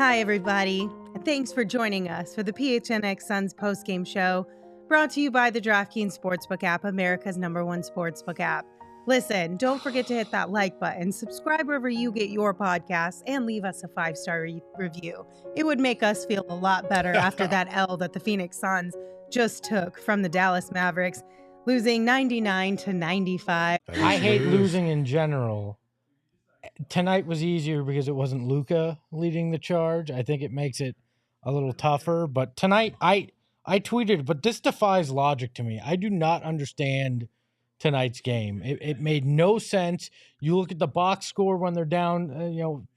Hi, everybody. Thanks for joining us for the PHNX Suns postgame show, brought to you by the DraftKings Sportsbook app, America's #1 sportsbook app. Listen, don't forget to hit that like button, subscribe wherever you get your podcasts, and leave us a 5-star review. It would make us feel a lot better after that L that the Phoenix Suns just took from the Dallas Mavericks, losing 99-95. I hate losing in general. Tonight was easier because it wasn't Luka leading the charge. I think it makes it a little tougher. But tonight, I tweeted, but this defies logic to me. I do not understand tonight's game. It made no sense. You look at the box score when they're down,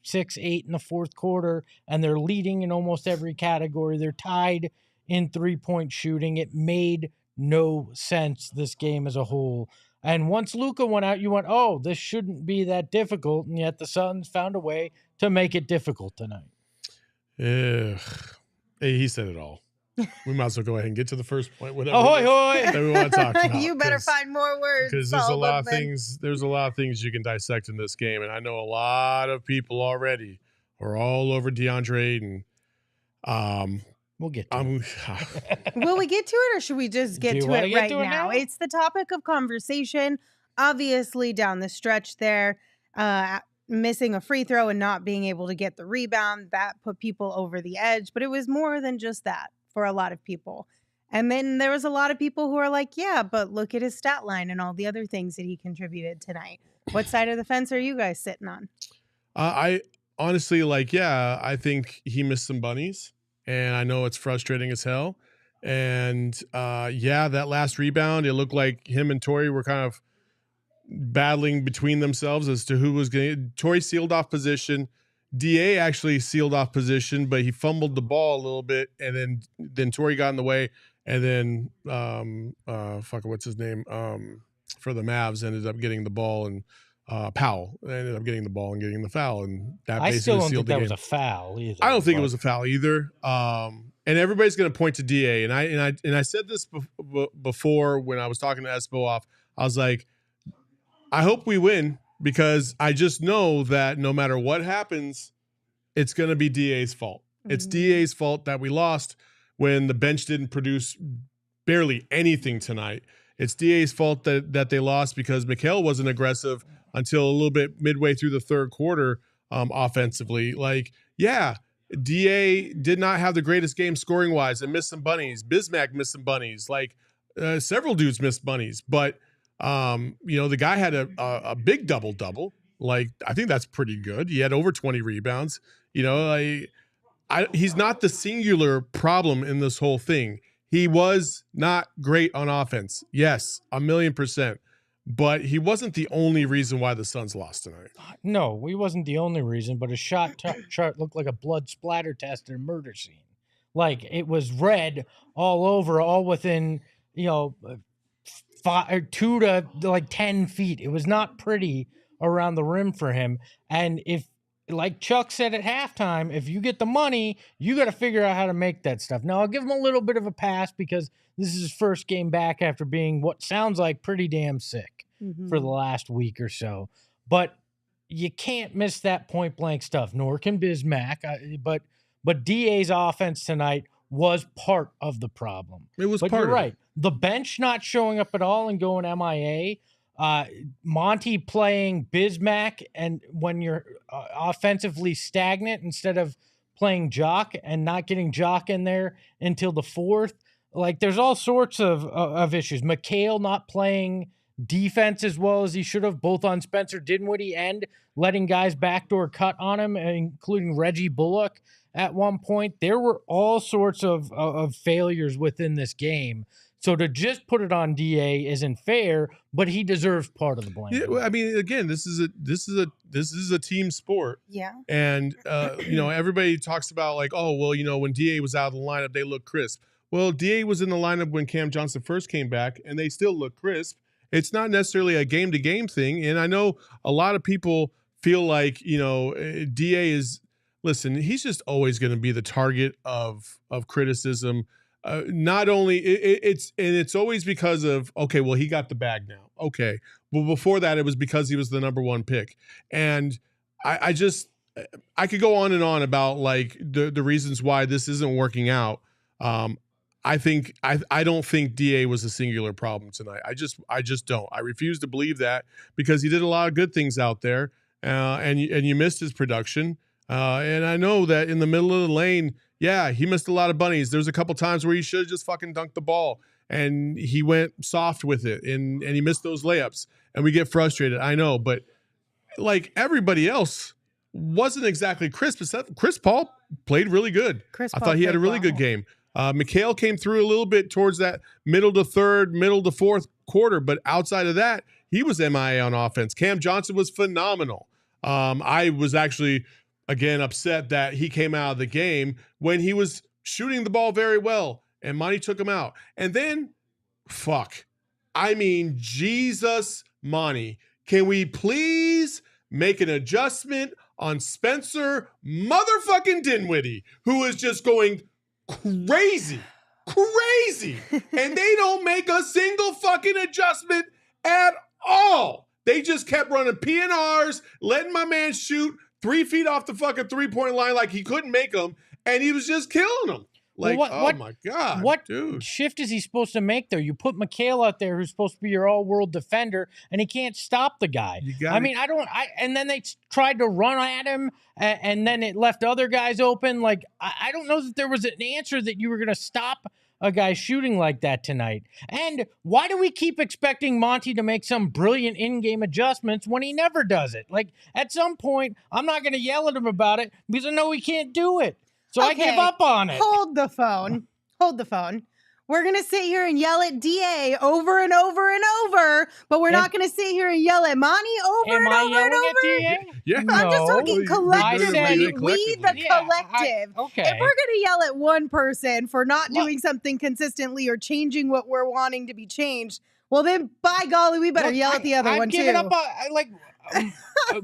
6-8 in the fourth quarter, and they're leading in almost every category. They're tied in three-point shooting. It made no sense, this game as a whole. And once Luka went out, you went, oh, this shouldn't be that difficult. And yet the Suns found a way to make it difficult tonight. Hey, he said it all. We might as well go ahead and get to the first point. Whatever Ahoy, hoy! that we want to talk about. You better find more words. Because there's a lot of things. There's a lot of things you can dissect in this game, and I know a lot of people already are all over Deandre and We'll get to it. Will we get to it, or should we just get to it right now? It's the topic of conversation. Obviously, down the stretch there, missing a free throw and not being able to get the rebound, that put people over the edge. But it was more than just that for a lot of people. And then there was a lot of people who are like, yeah, but look at his stat line and all the other things that he contributed tonight. What side of the fence are you guys sitting on? I honestly, I think he missed some bunnies. And I know it's frustrating as hell. And, that last rebound, it looked like him and Torrey were kind of battling between themselves as to who was going to – Torrey sealed off position. DA actually sealed off position, but he fumbled the ball a little bit, and then Torrey got in the way. And then, what's his name? For the Mavs ended up getting the ball, and Powell ended up getting the ball and getting the foul, and that basically sealed the game. I still don't think that was a foul either. I don't think it was a foul either. And everybody's going to point to DA, and I said this before when I was talking to Espo off. I was like, I hope we win, because I just know that no matter what happens, it's going to be DA's fault. Mm-hmm. It's DA's fault that we lost when the bench didn't produce barely anything tonight. It's DA's fault that they lost because Mikal wasn't aggressive until a little bit midway through the third quarter offensively. DA did not have the greatest game scoring-wise and missed some bunnies. Bismack missed some bunnies. Several dudes missed bunnies. But, the guy had a big double-double. I think that's pretty good. He had over 20 rebounds. He's not the singular problem in this whole thing. He was not great on offense. Yes, 1,000,000%. But he wasn't the only reason why the Suns lost tonight. No, he wasn't the only reason, but his shot chart looked like a blood splatter test in a murder scene. It was red all over, all within, 2 to 10 feet. It was not pretty around the rim for him. And if, like Chuck said at halftime, if you get the money, you got to figure out how to make that stuff. Now, I'll give him a little bit of a pass because this is his first game back after being what sounds like pretty damn sick for the last week or so. But you can't miss that point-blank stuff, nor can Bismack. But DA's offense tonight was part of the problem. It was part of it. You're right. It. The bench not showing up at all and going MIA. Monty playing Bismack, and when you're offensively stagnant instead of playing Jock and not getting Jock in there until the fourth, there's all sorts of issues. Mikal not playing defense as well as he should have, both on Spencer Dinwiddie and letting guys backdoor cut on him, including Reggie Bullock at one point. There were all sorts of failures within this game. So to just put it on DA isn't fair, but he deserves part of the blame. Yeah, well, I mean, again, this is a team sport. Yeah. And everybody talks about when DA was out of the lineup, they look crisp. Well, DA was in the lineup when Cam Johnson first came back, and they still look crisp. It's not necessarily a game-to-game thing, and I know a lot of people feel like DA is. Listen, he's just always going to be the target of criticism. Not only it's always because of, okay, well, he got the bag now. Okay. Well, before that, it was because he was the number one pick. And I just, I could go on and on about like the reasons why this isn't working out. I don't think DA was a singular problem tonight. I just don't. I refuse to believe that because he did a lot of good things out there, and you missed his production. And I know that in the middle of the lane, yeah, he missed a lot of bunnies. There's a couple times where he should have just fucking dunked the ball, and he went soft with it, and he missed those layups, and we get frustrated. I know, but like everybody else wasn't exactly crisp. Chris Paul played really good. I thought he had a really good game. Mikal came through a little bit towards that middle to third, middle to fourth quarter, but outside of that, he was MIA on offense. Cam Johnson was phenomenal. I was actually, again, upset that he came out of the game when he was shooting the ball very well, and Monty took him out. And then, Jesus, Monty, can we please make an adjustment on Spencer motherfucking Dinwiddie, who is just going crazy, and they don't make a single fucking adjustment at all. They just kept running PNRs, letting my man shoot 3 feet off the fucking 3-point line like he couldn't make them, and he was just killing them. Like, oh my God, what dude. Shift is he supposed to make there? You put Mikal out there who's supposed to be your all-world defender, and he can't stop the guy. And then they tried to run at him, and then it left other guys open. Like, I don't know that there was an answer that you were going to stop a guy shooting like that tonight. And why do we keep expecting Monty to make some brilliant in-game adjustments when he never does it? Like, at some point, I'm not going to yell at him about it because I know he can't do it. So I give up on it. Hold the phone. We're going to sit here and yell at DA over and over and over, but we're not going to sit here and yell at Monty over and over and over. DA? Yeah. I'm just talking collectively. We, the collective. Okay. If we're going to yell at one person for not doing something consistently or changing what we're wanting to be changed, well, then, by golly, we better yell at the other one, too.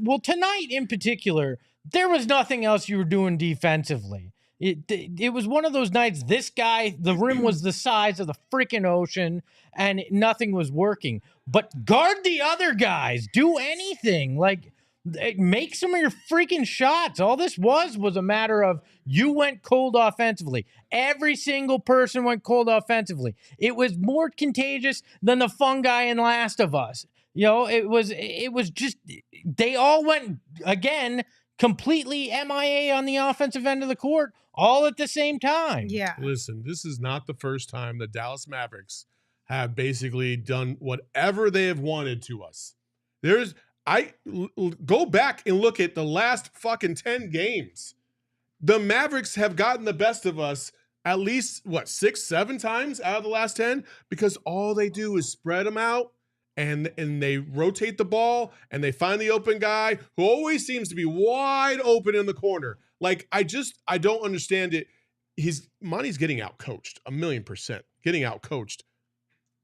Well, tonight in particular, there was nothing else you were doing defensively. It was one of those nights, this guy, the rim was the size of the freaking ocean, and nothing was working. But guard the other guys. Do anything. Like, make some of your freaking shots. All this was a matter of you went cold offensively. Every single person went cold offensively. It was more contagious than the fungi in Last of Us. You know, it was just, they all went, again, completely MIA on the offensive end of the court, all at the same time. Yeah. Listen, this is not the first time the Dallas Mavericks have basically done whatever they have wanted to us. Go back and look at the last fucking 10 games. The Mavericks have gotten the best of us at least, 6-7 times out of the last 10, because all they do is spread them out. And they rotate the ball, and they find the open guy who always seems to be wide open in the corner. Like, I don't understand it. Monty's getting out-coached, 1,000,000%. Getting out-coached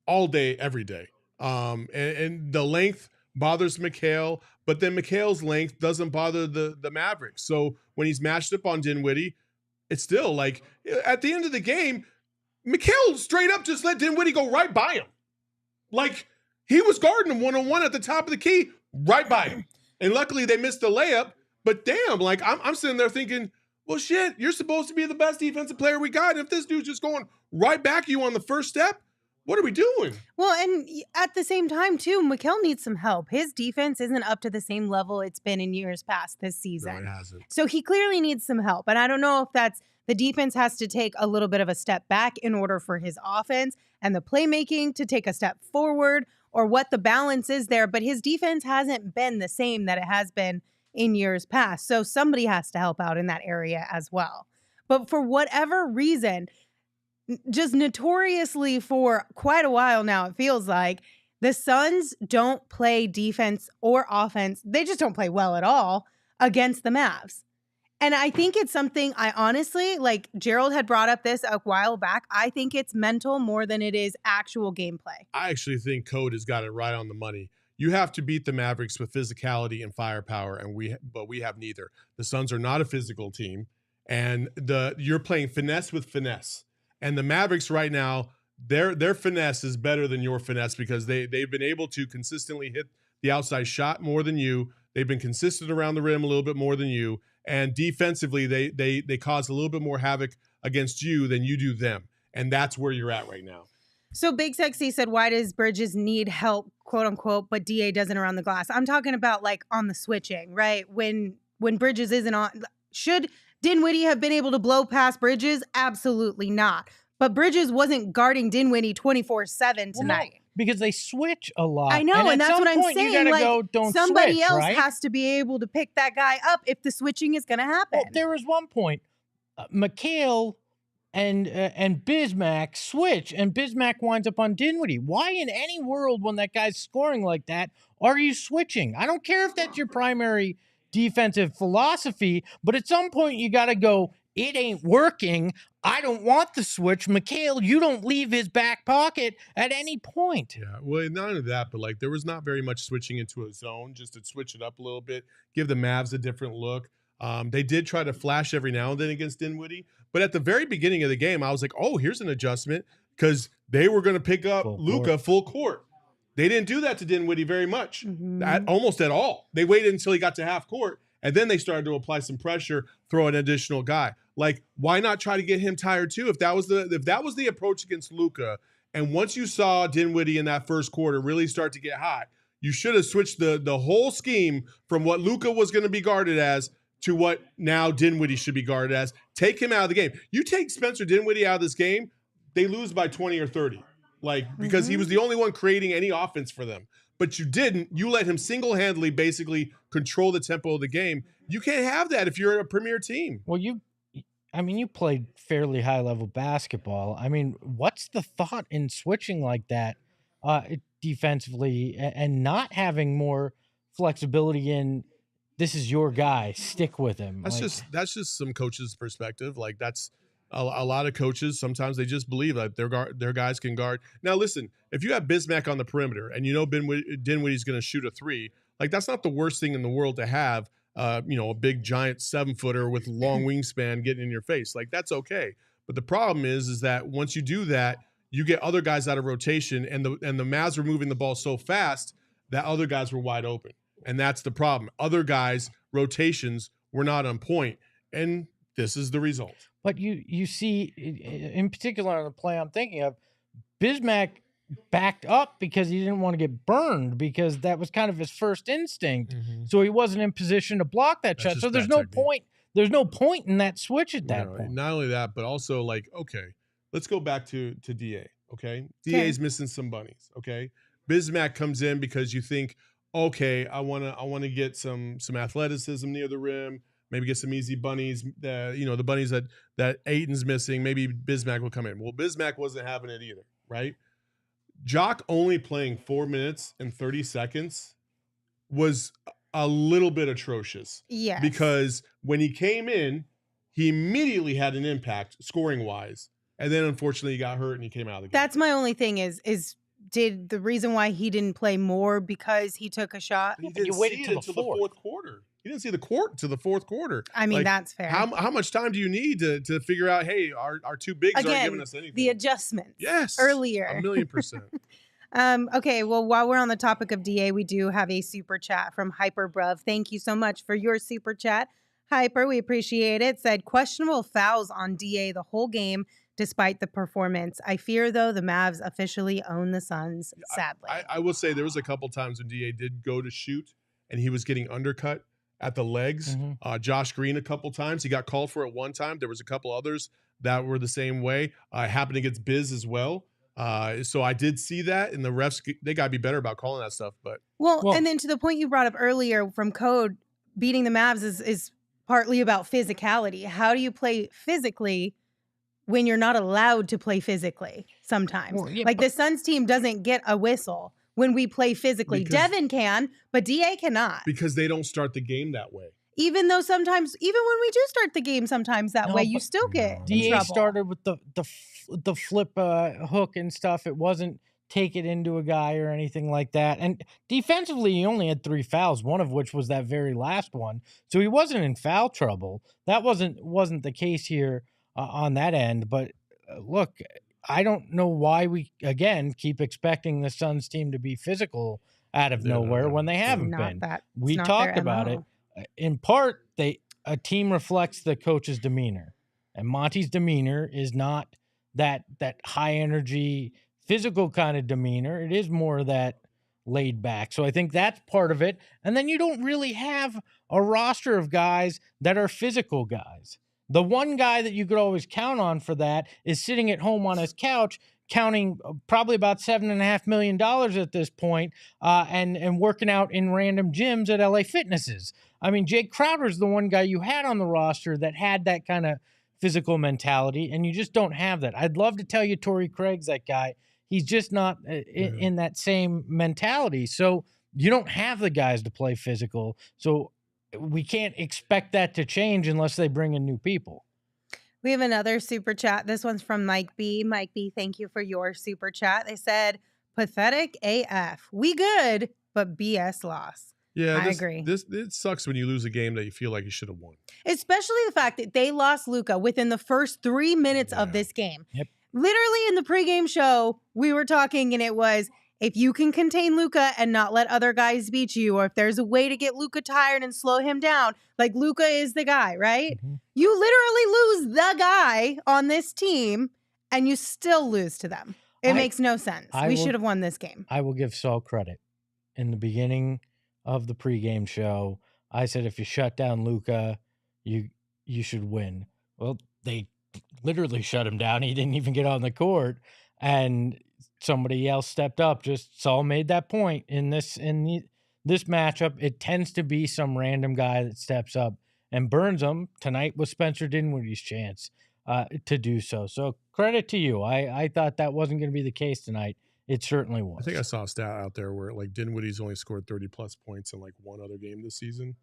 all day, every day. And the length bothers Mikal, but then Mikal's length doesn't bother the Mavericks. So when he's matched up on Dinwiddie, it's still like, at the end of the game, Mikal straight up just let Dinwiddie go right by him. Like, he was guarding him one-on-one at the top of the key, right by him. And luckily they missed the layup. But damn, like, I'm sitting there thinking, well, shit, you're supposed to be the best defensive player we got. And if this dude's just going right back at you on the first step, what are we doing? Well, and at the same time, too, Mikal needs some help. His defense isn't up to the same level it's been in years past this season. No, it hasn't. So he clearly needs some help. And I don't know if that's the defense has to take a little bit of a step back in order for his offense and the playmaking to take a step forward, or what the balance is there. But his defense hasn't been the same that it has been in years past. So somebody has to help out in that area as well. But for whatever reason, just notoriously for quite a while now, it feels like the Suns don't play defense or offense. They just don't play well at all against the Mavs. And I think it's something I honestly, like Gerald had brought up this a while back, I think it's mental more than it is actual gameplay. I actually think Code has got it right on the money. You have to beat the Mavericks with physicality and firepower, but we have neither. The Suns are not a physical team, and you're playing finesse with finesse. And the Mavericks right now, their finesse is better than your finesse because they've been able to consistently hit the outside shot more than you. They've been consistent around the rim a little bit more than you. And defensively, they cause a little bit more havoc against you than you do them. And that's where you're at right now. So Big Sexy said, why does Bridges need help, quote unquote, but DA doesn't around the glass? I'm talking about like on the switching, right? When Bridges isn't on, should Dinwiddie have been able to blow past Bridges? Absolutely not. But Bridges wasn't guarding Dinwiddie 24/7 tonight. No, because they switch a lot. I know, and that's what I'm saying. You gotta like, go, don't somebody switch, else right? has to be able to pick that guy up if the switching is going to happen. Well, there was one point, McHale and Bismack switch, and Bismack winds up on Dinwiddie. Why in any world, when that guy's scoring like that, are you switching? I don't care if that's your primary defensive philosophy, but at some point you got to go, it ain't working. I don't want the switch. McHale, you don't leave his back pocket at any point. Yeah, well, not only that, but like there was not very much switching into a zone, just to switch it up a little bit, give the Mavs a different look. They did try to flash every now and then against Dinwiddie, but at the very beginning of the game, I was like, oh, here's an adjustment, because they were going to pick up Luka full court. They didn't do that to Dinwiddie very much, almost at all. They waited until he got to half court, and then they started to apply some pressure, throw an additional guy. Like, why not try to get him tired too? If that was the approach against Luka, and once you saw Dinwiddie in that first quarter really start to get hot, you should have switched the whole scheme from what Luka was going to be guarded as to what now Dinwiddie should be guarded as. Take him out of the game. You take Spencer Dinwiddie out of this game, they lose by 20 or 30. Like, because he was the only one creating any offense for them. But you didn't. You let him single-handedly basically control the tempo of the game. You can't have that if you're a premier team. Well, you played fairly high-level basketball. I mean, what's the thought in switching like that defensively and not having more flexibility in, this is your guy, stick with him? That's just some coaches' perspective. Like, that's a lot of coaches, sometimes they just believe that their guys can guard. Now, listen, if you have Bismack on the perimeter and you know Dinwiddie's going to shoot a three, like, that's not the worst thing in the world to have, a big giant 7-footer with long wingspan getting in your face. Like, that's okay. But the problem is that once you do that, you get other guys out of rotation, and the Mavs were moving the ball so fast that other guys were wide open. And that's the problem. Other guys' rotations were not on point, and this is the result. But you see, in particular on the play I'm thinking of, Bismack backed up because he didn't want to get burned, because that was kind of his first instinct. So he wasn't in position to block that shot. So there's no point. There's no point in that switch at that point. Not only that, but also, like, okay, let's go back to DA. Okay, DA's missing some bunnies. Okay, Bismack comes in because you think, okay, I want to get some athleticism near the rim. Maybe get some easy bunnies, the bunnies that Ayton's missing. Maybe Bismack will come in. Well, Bismack wasn't having it either, right? Jock only playing 4 minutes and 30 seconds was a little bit atrocious. Yes. Because when he came in, he immediately had an impact scoring-wise. And then, unfortunately, he got hurt and he came out of the game. That's my only thing is did the reason why he didn't play more because he took a shot? He didn't see it until the fourth quarter. He didn't see the court to the fourth quarter. I mean, that's fair. How much time do you need to figure out, hey, our two bigs aren't giving us anything? The adjustments. Yes. Earlier. 1,000,000%. Okay, well, while we're on the topic of DA, we do have a super chat from Hyperbruv. Thank you so much for your super chat. Hyper, we appreciate it. Said, questionable fouls on DA the whole game despite the performance. I fear, though, the Mavs officially own the Suns, sadly. I will say there was a couple times when DA did go to shoot and he was getting undercut at the legs. Josh Green a couple times. He got called for it one time. There was a couple others that were the same way. Happened against Biz as well. So I did see that, and the refs, they got to be better about calling that stuff. But well, and then to the point you brought up earlier from Code, beating the Mavs is partly about physicality. How do you play physically when you're not allowed to play physically sometimes? Well, yeah, like the Suns team doesn't get a whistle when we play physically. Devin can, but DA cannot. Because they don't start the game that way. Even though sometimes, even when we do start the game sometimes that way, you still get DA trouble. Started with the flip hook and stuff. It wasn't take it into a guy or anything like that. And defensively, he only had 3 fouls, one of which was that very last one. So he wasn't in foul trouble. That wasn't the case here on that end. But look, I don't know why we, again, keep expecting the Suns team to be physical out of nowhere when they haven't Not been. that. We not talked their about MO. it. In part, a team reflects the coach's demeanor, and Monty's demeanor is not that high energy, physical kind of demeanor. It is more that laid back. So I think that's part of it. And then you don't really have a roster of guys that are physical guys. The one guy that you could always count on for that is sitting at home on his couch, counting probably about $7.5 million at this point, and working out in random gyms at LA Fitnesses. I mean, Jake Crowder's the one guy you had on the roster that had that kind of physical mentality, and you just don't have that. I'd love to tell you Torrey Craig's that guy. He's just not in that same mentality. So you don't have the guys to play physical. So we can't expect that to change unless they bring in new people. We have another super chat. This one's from Mike B. Mike B, thank you for your super chat. They said, pathetic AF. We good, but BS loss. Yeah, I agree. It sucks when you lose a game that you feel like you should have won. Especially the fact that they lost Luka within the first 3 minutes of this game. Yep. Literally in the pregame show, we were talking and it was, if you can contain Luka and not let other guys beat you, or if there's a way to get Luka tired and slow him down, like Luka is the guy, right? Mm-hmm. You literally lose the guy on this team and you still lose to them. It makes no sense. We should have won this game. I will give Saul credit. In the beginning of the pregame show, I said if you shut down Luka, you should win. Well, they literally shut him down. He didn't even get on the court, and somebody else stepped up. Just Saul made that point in this matchup. It tends to be some random guy that steps up and burns them. Tonight was Spencer Dinwiddie's chance to do so. So credit to you. I thought that wasn't going to be the case tonight. It certainly was. I think I saw a stat out there where like Dinwiddie's only scored 30+ points in like one other game this season.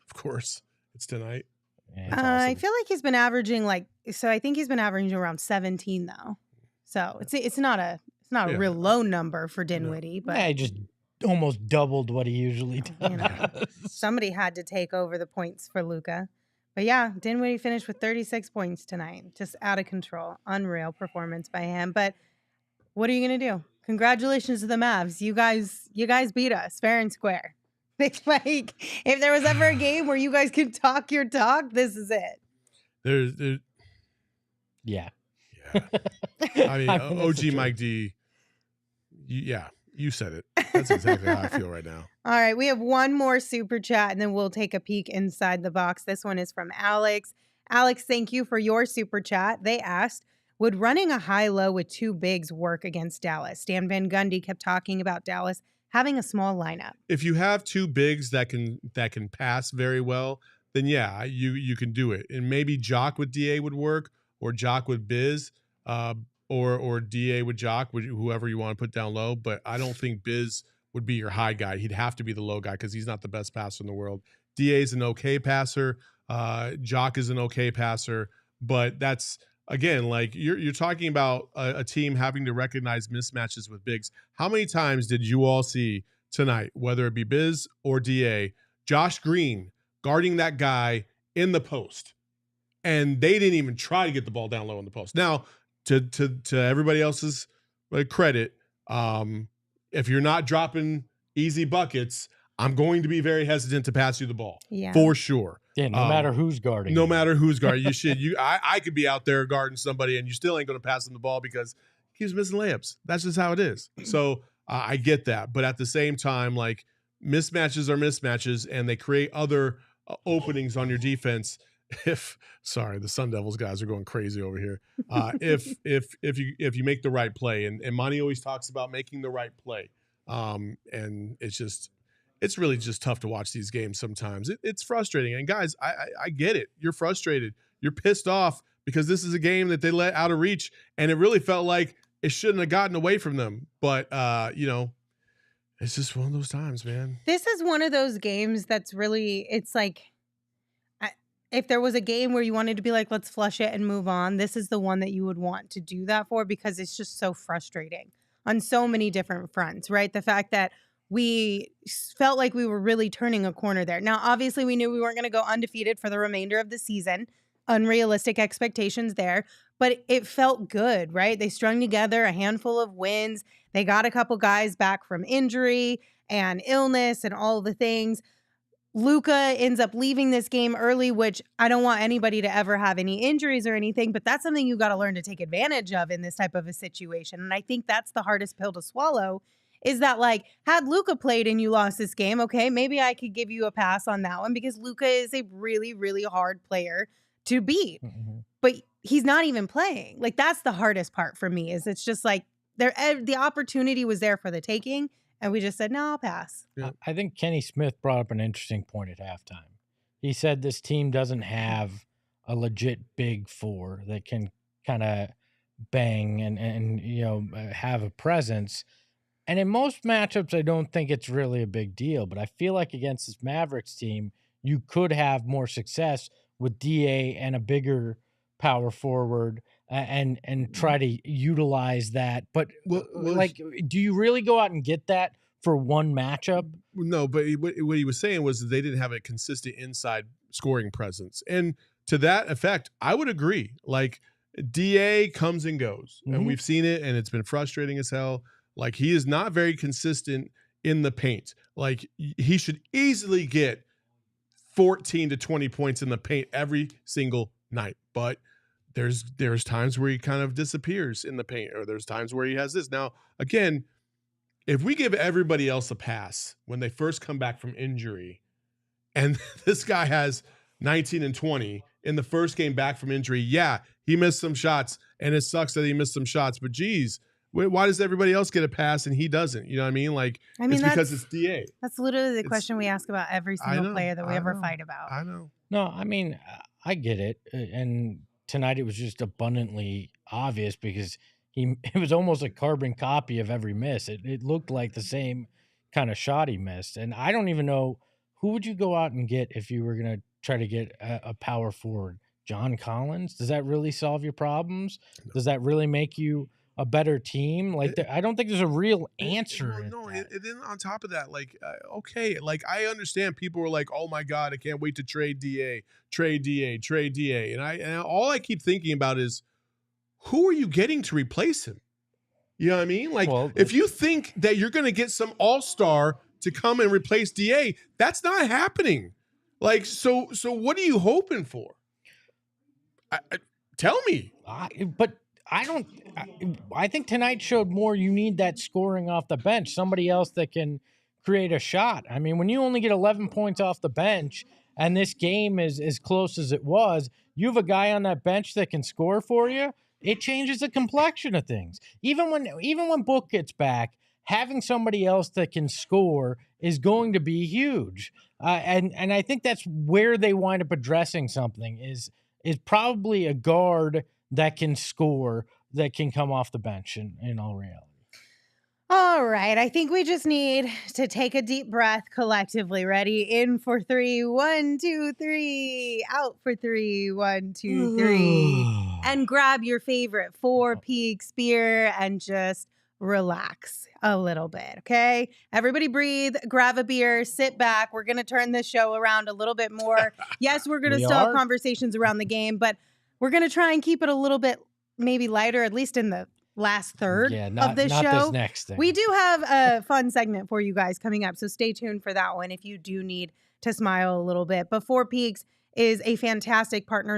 Of course, it's tonight. Yeah. Awesome. I feel like he's been averaging I think he's been averaging around 17 though. So it's not a real low number for Dinwiddie, but he just almost doubled what he usually does. you know, somebody had to take over the points for Luka. But yeah, Dinwiddie finished with 36 points tonight. Just out of control. Unreal performance by him. But what are you going to do? Congratulations to the Mavs. You guys beat us fair and square. It's like, if there was ever a game where you guys could talk your talk, this is it. There's Yeah. I mean, OG Mike D. You said it. That's exactly how I feel right now. All right, we have one more super chat, and then we'll take a peek inside the box. This one is from Alex. Alex, thank you for your super chat. They asked, would running a high-low with two bigs work against Dallas? Stan Van Gundy kept talking about Dallas having a small lineup. If you have two bigs that can pass very well, then yeah, you can do it. And maybe Jock with DA would work, or Jock with Biz, or DA with Jock, whoever you want to put down low. But I don't think Biz would be your high guy. He'd have to be the low guy because he's not the best passer in the world. DA is an okay passer. Jock is an okay passer. But that's, again, like you're talking about a team having to recognize mismatches with bigs. How many times did you all see tonight, whether it be Biz or DA, Josh Green guarding that guy in the post, and they didn't even try to get the ball down low in the post? Now, to everybody else's credit, if you're not dropping easy buckets, I'm going to be very hesitant to pass you the ball. Yeah, for sure. Yeah, no matter who's guarding. No matter who's guarding. I could be out there guarding somebody and you still ain't going to pass them the ball because he's missing layups. That's just how it is. So I get that. But at the same time, like, mismatches are mismatches and they create other openings on your defense. Sorry, the Sun Devils guys are going crazy over here. If you make the right play, and Monty always talks about making the right play. And it's really just tough to watch these games sometimes. It's frustrating. And guys, I get it. You're frustrated. You're pissed off because this is a game that they let out of reach, and it really felt like it shouldn't have gotten away from them. But, it's just one of those times, man. This is one of those games that's really, it's like, if there was a game where you wanted to be like, let's flush it and move on, this is the one that you would want to do that for, because it's just so frustrating on so many different fronts, right? The fact that we felt like we were really turning a corner there. Now, obviously, we knew we weren't going to go undefeated for the remainder of the season. Unrealistic expectations there. but it felt good, right? They strung together a handful of wins. They got a couple guys back from injury and illness and all the things. Luka ends up leaving this game early, which I don't want anybody to ever have any injuries or anything, but that's something you got to learn to take advantage of in this type of a situation. And I think that's the hardest pill to swallow, is that, like, had Luka played and you lost this game, okay, maybe I could give you a pass on that one because Luka is a really, really hard player to beat. Mm-hmm. But he's not even playing. Like, that's the hardest part for me, is it's just like the opportunity was there for the taking. And we just said, no, I'll pass. Yeah. I think Kenny Smith brought up an interesting point at halftime. He said this team doesn't have a legit big four that can kind of bang and have a presence. And in most matchups, I don't think it's really a big deal. But I feel like against this Mavericks team, you could have more success with DA and a bigger power forward and try to utilize that. But do you really go out and get that for one matchup? No, but what he was saying was that they didn't have a consistent inside scoring presence. And to that effect, I would agree. Like, DA comes and goes, and we've seen it, and it's been frustrating as hell. Like, he is not very consistent in the paint. Like, he should easily get 14 to 20 points in the paint every single night. But there's times where he kind of disappears in the paint, or there's times where he has this. Now, again, if we give everybody else a pass when they first come back from injury, and this guy has 19 and 20 in the first game back from injury, yeah, he missed some shots, and it sucks that he missed some shots, but geez, why does everybody else get a pass and he doesn't? You know what I mean? Like, it's because it's DA. That's literally the question we ask about every single player that we ever fight about. I know. No, I mean, I get it. And tonight it was just abundantly obvious because it was almost a carbon copy of every miss. It looked like the same kind of shot he missed. And I don't even know, who would you go out and get if you were going to try to get a power forward? John Collins? Does that really solve your problems? No. Does that really make you a better team? Like, I don't think there's a real answer. No, and then on top of that, like, okay, like, I understand people were like, oh my God, I can't wait to trade DA. And all I keep thinking about is, who are you getting to replace him? You know what I mean? Like, if you think that you're going to get some all-star to come and replace DA, that's not happening. Like, so what are you hoping for? Tell me. I think tonight showed more. You need that scoring off the bench, somebody else that can create a shot. I mean, when you only get 11 points off the bench and this game is as close as it was, you have a guy on that bench that can score for you. It changes the complexion of things. Even when Book gets back, having somebody else that can score is going to be huge. And I think that's where they wind up addressing something is probably a guard that can score, that can come off the bench in all reality. All right. I think we just need to take a deep breath collectively. Ready? In for 3. 1, 2, 3. Out for 3. 1, 2, 3. And grab your favorite 4 Peaks beer and just relax a little bit. Okay. Everybody breathe, grab a beer, sit back. We're going to turn this show around a little bit more. Yes, we're going to still have conversations around the game, but we're going to try and keep it a little bit maybe lighter, at least in the last third of this show. This next thing. We do have a fun segment for you guys coming up, so stay tuned for that one if you do need to smile a little bit. But 4 Peaks is a fantastic partner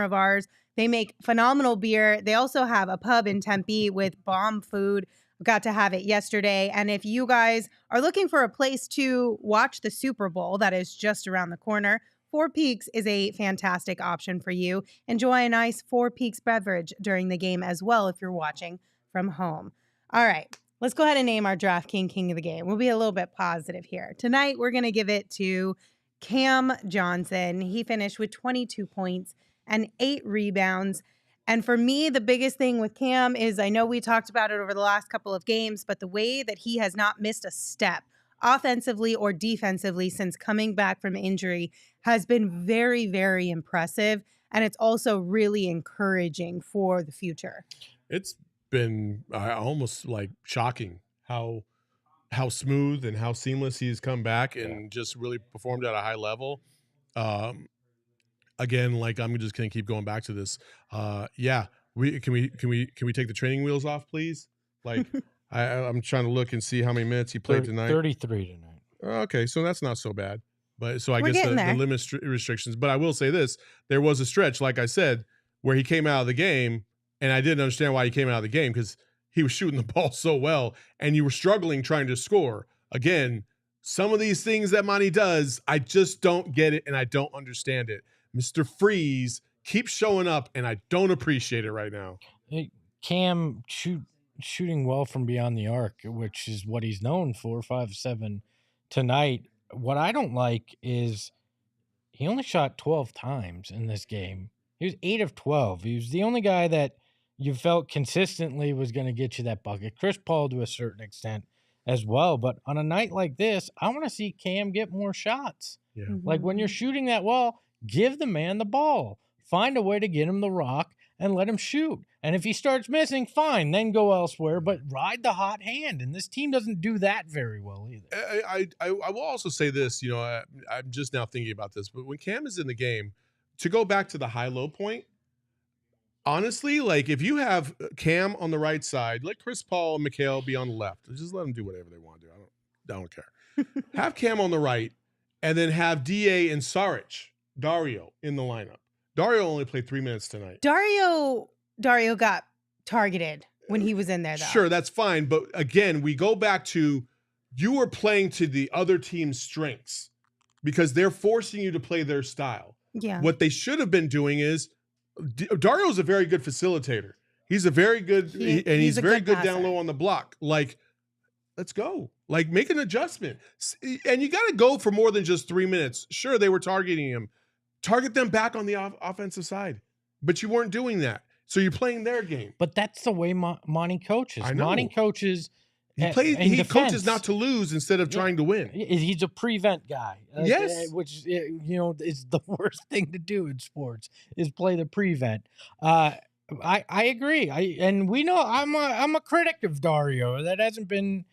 of ours. They make phenomenal beer. They also have a pub in Tempe with bomb food. Got to have it yesterday. And if you guys are looking for a place to watch the Super Bowl that is just around the corner, 4 Peaks is a fantastic option for you. Enjoy a nice 4 Peaks beverage during the game as well if you're watching from home. All right, let's go ahead and name our DraftKings King of the Game. We'll be a little bit positive here. Tonight, we're going to give it to Cam Johnson. He finished with 22 points and 8 rebounds. And for me, the biggest thing with Cam is, I know we talked about it over the last couple of games, but the way that he has not missed a step offensively or defensively since coming back from injury has been very, very impressive. And it's also really encouraging for the future. It's been almost like shocking how smooth and how seamless he's come back and just really performed at a high level. Again, like, I'm just going to keep going back to this. Can we take the training wheels off, please? Like, I'm trying to look and see how many minutes he played tonight. 33 tonight. Okay, so that's not so bad. But so I We're guess getting the there. limit restrictions. But I will say this: there was a stretch, like I said, where he came out of the game, and I didn't understand why he came out of the game because he was shooting the ball so well, and you were struggling trying to score. Again, some of these things that Monty does, I just don't get it, and I don't understand it. Mr. Freeze keeps showing up, and I don't appreciate it right now. Cam shooting well from beyond the arc, which is what he's known for, 5-7 tonight. What I don't like is he only shot 12 times in this game. He was 8 of 12. He was the only guy that you felt consistently was going to get you that bucket. Chris Paul to a certain extent as well. But on a night like this, I want to see Cam get more shots. Yeah. Like when you're shooting that well, give the man the ball. Find a way to get him the rock and let him shoot. And if he starts missing, fine, then go elsewhere. But ride the hot hand. And this team doesn't do that very well either. I will also say this, I'm just now thinking about this, but when Cam is in the game, to go back to the high-low point, honestly, like if you have Cam on the right side, let Chris Paul and Mikal be on the left. Just let them do whatever they want to do. I don't care. Have Cam on the right, and then have DA and Dario in the lineup. Dario only played 3 minutes tonight. Dario got targeted when he was in there, though. Sure, that's fine. But again, we go back to you are playing to the other team's strengths because they're forcing you to play their style. Yeah. What they should have been doing is Dario's a very good facilitator. He's a very good, he's very good down low on the block. Like, let's go. Like, make an adjustment. And you got to go for more than just 3 minutes. Sure, they were targeting him. Target them back on the offensive side. But you weren't doing that. So you're playing their game. But that's the way Monty coaches. I know. Monty coaches. He coaches not to lose instead of trying to win. He's a prevent guy. Yes. Which, is the worst thing to do in sports is play the prevent. I agree. And we know I'm a critic of Dario. That hasn't been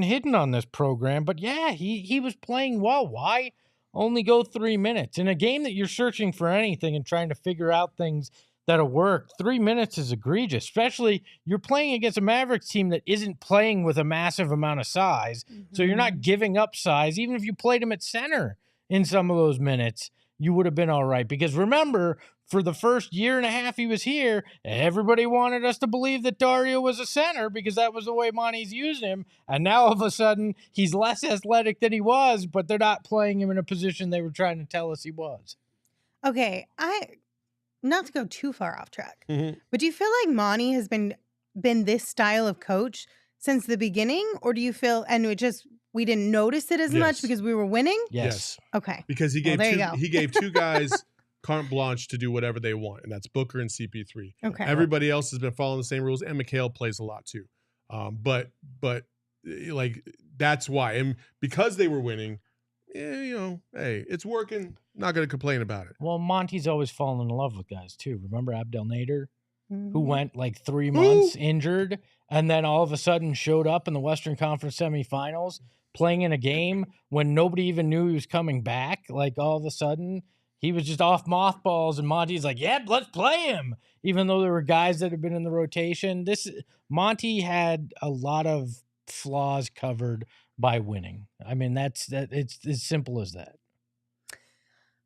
hidden on this program. But yeah, he was playing well. Why only go 3 minutes in a game that you're searching for anything and trying to figure out things that'll work? 3 minutes is egregious, especially you're playing against a Mavericks team that isn't playing with a massive amount of size. Mm-hmm. So you're not giving up size. Even if you played him at center in some of those minutes, you would have been all right. Because remember, for the first year and a half he was here, everybody wanted us to believe that Dario was a center because that was the way Monty's used him. And now all of a sudden he's less athletic than he was, but they're not playing him in a position they were trying to tell us he was. Okay, not to go too far off track, but do you feel like Monty has been this style of coach since the beginning? Or do you feel, and we didn't notice it as much because we were winning? Yes. Okay. Because he gave two guys carte blanche to do whatever they want, and that's Booker and CP3. Okay. Everybody else has been following the same rules, and Mikal plays a lot too. But like that's why, and because they were winning, hey, it's working. Not going to complain about it. Well, Monty's always fallen in love with guys too. Remember Abdel Nader, who went like 3 months injured, and then all of a sudden showed up in the Western Conference semifinals, playing in a game when nobody even knew he was coming back. Like all of a sudden, he was just off mothballs, and Monty's like, "Yeah, let's play him." Even though there were guys that had been in the rotation, Monty had a lot of flaws covered by winning. I mean, it's as simple as that.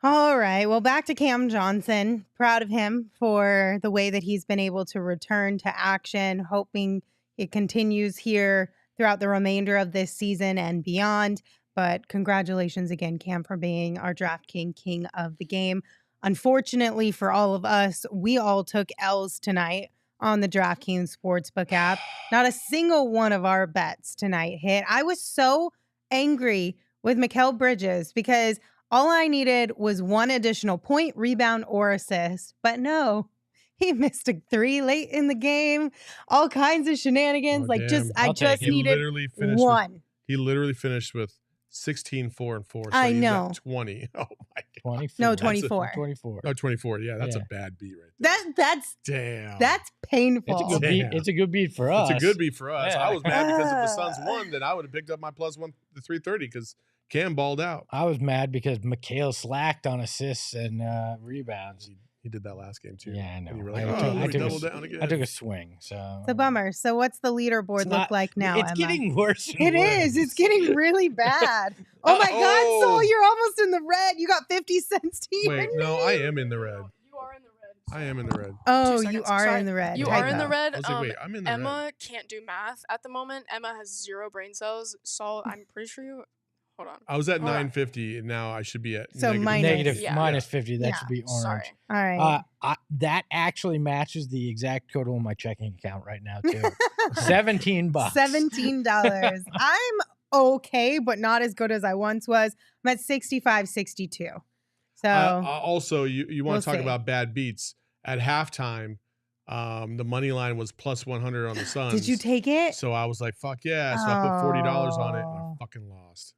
All right. Well, back to Cam Johnson. Proud of him for the way that he's been able to return to action, hoping it continues here throughout the remainder of this season and beyond. But congratulations again, Cam, for being our DraftKings King of the game. Unfortunately for all of us, we all took L's tonight on the DraftKings Sportsbook app. Not a single one of our bets tonight hit. I was so angry with Mikal Bridges because all I needed was one additional point, rebound, or assist. But no, he missed a 3 late in the game. All kinds of shenanigans. I just needed one. He literally finished with 16, 4, and 4. So I know. 20. Oh, my God. 24. No, 24. 24. Oh, 24. Yeah, that's a bad beat right there. Damn. That's painful. It's a good beat. It's a good beat for us. It's a good beat for us. Yeah. I was mad because if the Suns won, then I would have picked up my plus 330 because Cam balled out. I was mad because Mikal slacked on assists and rebounds. He did that last game too. Yeah, I know. And you were I like, took- I let me took a double s- down again. I took a swing. So It's a bummer. So what's the leaderboard It's look not- like now, It's Emma? getting worse. And It is. It's getting really bad. Oh my God, Saul, you're almost in the red. You got 50 cents to you. Wait, no, I am in the red. You are in the red. I am in the red. Oh, 2 you seconds. are Sorry. in the red. You are in the Typo. red. I was like, wait, I'm in the Emma red. can't do math at the moment. Emma has 0 brain cells. Saul, I'm pretty sure you. Hold on. I was at Hold on. 950, and now I should be at So negative. minus- Negative Yeah. minus 50. That Yeah. should be orange. Sorry. All right. That actually matches the exact total in my checking account right now too. $17. $17. I'm okay, but not as good as I once was. I'm at 65.62. So Also, you want We'll to talk see. about bad beats at halftime? The money line was plus 100 on the Suns. did you take it? So I was like, fuck yeah. So I put $40 on it, and I Oh. fucking lost.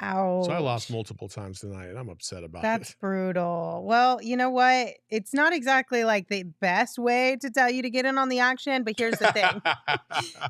Ouch. So I lost multiple times tonight, and I'm upset about That's it. brutal. Well, you know what? It's not exactly like the best way to tell you to get in on the action, but here's the thing.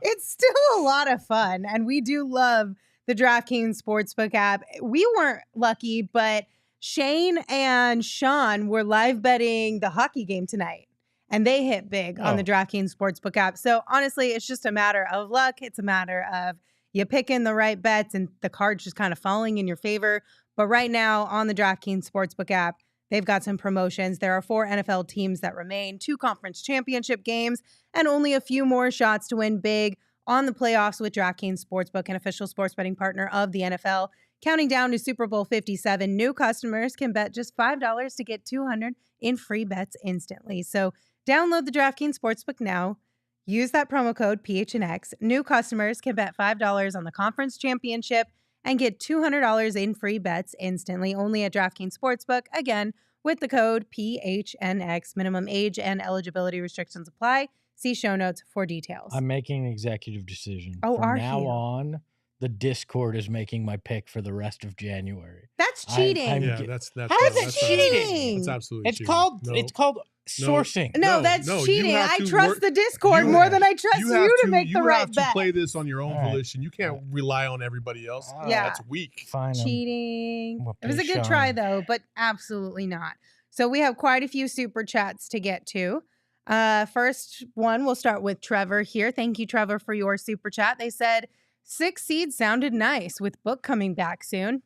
It's still a lot of fun, and we do love the DraftKings Sportsbook app. We weren't lucky, but Shane and Sean were live betting the hockey game tonight, and they hit big on the Oh. DraftKings Sportsbook app. So honestly, it's just a matter of luck. It's a matter of you picking the right bets and the cards just kind of falling in your favor. But right now on the DraftKings Sportsbook app, they've got some promotions. There are 4 NFL teams that remain, 2 conference championship games, and only a few more shots to win big on the playoffs with DraftKings Sportsbook, an official sports betting partner of the NFL. Counting down to Super Bowl 57, new customers can bet just $5 to get $200 in free bets instantly. So download the DraftKings Sportsbook now. Use that promo code PHNX. New customers can bet $5 on the conference championship and get $200 in free bets instantly only at DraftKings Sportsbook. Again, with the code PHNX. Minimum age and eligibility restrictions apply. See show notes for details. I'm making an executive decision. Oh, From are now you? on, the Discord is making my pick for the rest of January. That's I'm- cheating. I'm- Yeah, that's How is that's it cheating? That's absolutely It's cheating. called No. it's called sourcing. no, No, that's no, you cheating. have I to trust work- the Discord you more have- than I trust you to make the right have bet. to play this on your own All right. volition. You can't rely on everybody else. Yeah. That's weak. Fine. Cheating. I'm gonna It was a pay good try Sean. though, but absolutely not. So we have quite a few super chats to get to. First one, we'll start with Trevor here. Thank you, Trevor, for your super chat. They said 6 seed sounded nice with Book coming back soon.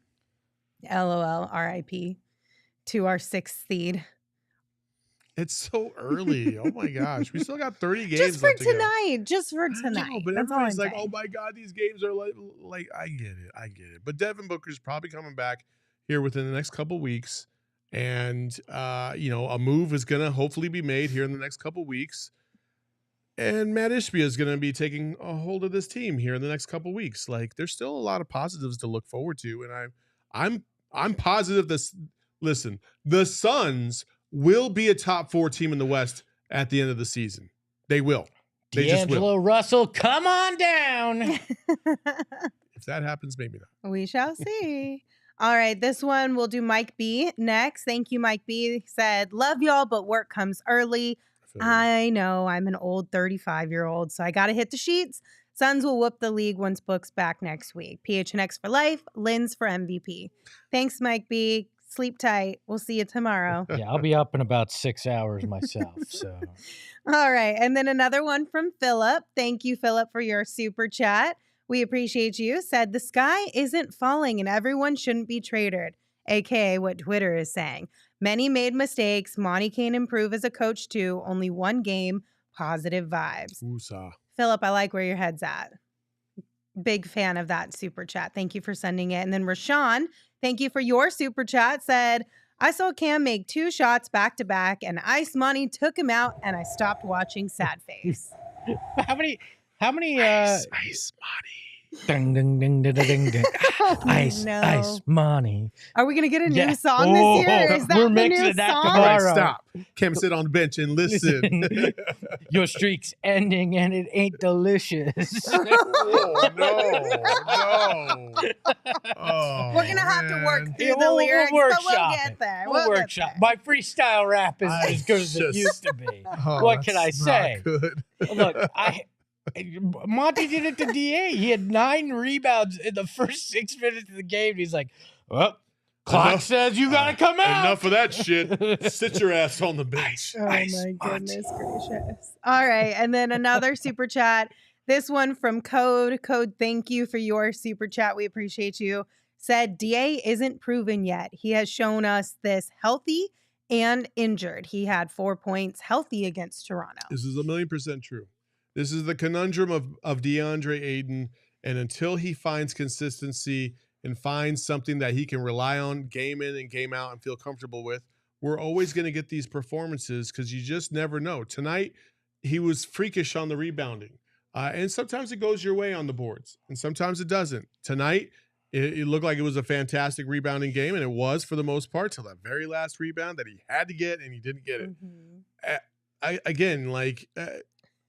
LOL, RIP to our 6th seed. It's so early. Oh my gosh. We still got 30 games Just for left to go. tonight. Just for I know, tonight. but That's all everybody's I'm like, saying. oh my God, these games are like I get it. But Devin Booker's probably coming back here within the next couple weeks. And a move is gonna hopefully be made here in the next couple weeks. And Matt Ishbia is gonna be taking a hold of this team here in the next couple weeks. Like there's still a lot of positives to look forward to. And I'm positive the Suns will be a top 4 team in the West at the end of the season. They will. They just will. D'Angelo Russell, come on down. If that happens, maybe not. We shall see. All right, this one we'll do Mike B next. Thank you, Mike B. He said, love y'all, but work comes early. I feel you. I know I'm an old 35-year-old, so I got to hit the sheets. Suns will whoop the league once Book's back next week. PHNX for life, Lynn's for MVP. Thanks, Mike B. Sleep tight. We'll see you tomorrow. Yeah, I'll be up in about 6 hours myself. So All right, and then another one from Philip. Thank you, Philip, for your super chat. We appreciate you. Said the sky isn't falling and everyone shouldn't be traded, aka what Twitter is saying. Many made mistakes. Monty can improve as a coach too. Only 1 game. Positive vibes. Woosah. Philip, I like where your head's at. Big fan of that super chat. Thank you for sending it. And then Rashawn, thank you for your super chat. Said, I saw Cam make 2 shots back to back and Ice Money took him out and I stopped watching Sad Face. how many Ice Money. ding ding ding ding ding ding. Ice no. ice money. Are we going to get a new Yeah. song this year? Is that We're the mixing new that song? All right, tomorrow. stop. Cam, sit on the bench and listen. Your streak's ending and it ain't delicious. Oh, no. Oh, We're going to have to work man. through Yeah, the we'll lyrics, but we'll workshop get it. there. We'll get workshop. there. My freestyle rap is I as good as it just- used to be. Oh, What can I that's not say? Good. Look, Monty did it to DA. He had 9 rebounds in the first 6 minutes of the game. He's like, well, Clock says you got to come out. Enough of that shit. Sit your ass on the bench. Oh my goodness gracious. All right. And then another super chat. This one from Code. Code, thank you for your super chat. We appreciate you. Said DA isn't proven yet. He has shown us this healthy and injured. He had 4 points healthy against Toronto. This is 1,000,000% true. This is the conundrum of Deandre Ayton. And until he finds consistency and finds something that he can rely on game in and game out and feel comfortable with, we're always going to get these performances because you just never know. Tonight, he was freakish on the rebounding. And sometimes it goes your way on the boards, and sometimes it doesn't. Tonight, it looked like it was a fantastic rebounding game, and it was for the most part till that very last rebound that he had to get, and he didn't get it.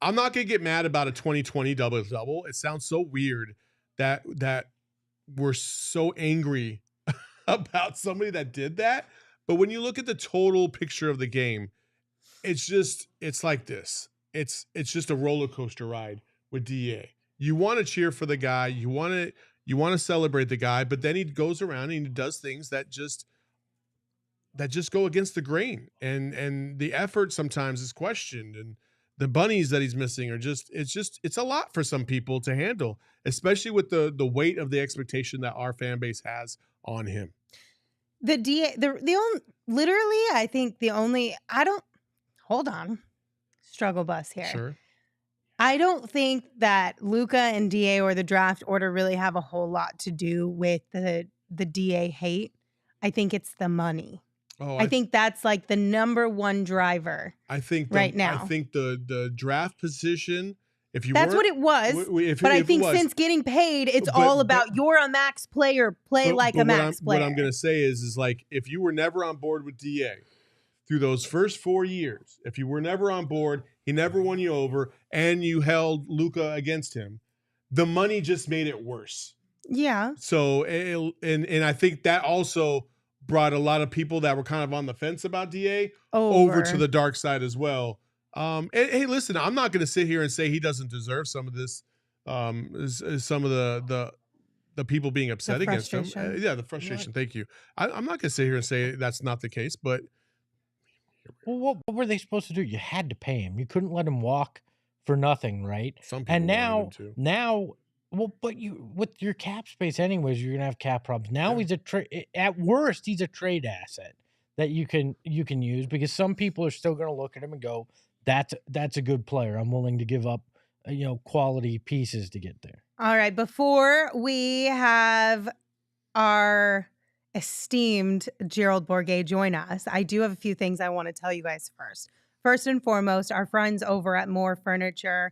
I'm not going to get mad about a 2020 double-double. It sounds so weird that we're so angry about somebody that did that. But when you look at the total picture of the game, it's like this. It's just a roller coaster ride with DA. You want to cheer for the guy. You want to celebrate the guy, but then he goes around and he does things that just go against the grain. And the effort sometimes is questioned, and the bunnies that he's missing are it's a lot for some people to handle, especially with the weight of the expectation that our fan base has on him. The DA, hold on. Struggle bus here. Sure. I don't think that Luka and DA or the draft order really have a whole lot to do with the DA hate. I think it's the money. Oh, I think that's like the number one driver. I think right now. I think the draft position. That's what it was. But I think since getting paid, it's all about you're a max player. Play like a max player. What I'm going to say is like if you were never on board with DA through those first 4 years, if you were never on board, he never won you over, and you held Luka against him, the money just made it worse. Yeah. So and I think that also brought a lot of people that were kind of on the fence about DA over to the dark side as well. And hey, listen, I'm not going to sit here and say he doesn't deserve some of this, some of the people being upset against him. The frustration. Thank you. I'm not going to sit here and say that's not the case, but. Well, what were they supposed to do? You had to pay him. You couldn't let him walk for nothing, right? Some people and now, but with your cap space anyways, you're gonna have cap problems. Now he's at worst, he's a trade asset that you can use because some people are still gonna look at him and go, that's a good player. I'm willing to give up, quality pieces to get there. All right, before we have our esteemed Gerald Bourguet join us, I do have a few things I want to tell you guys first. First and foremost, our friends over at More Furniture,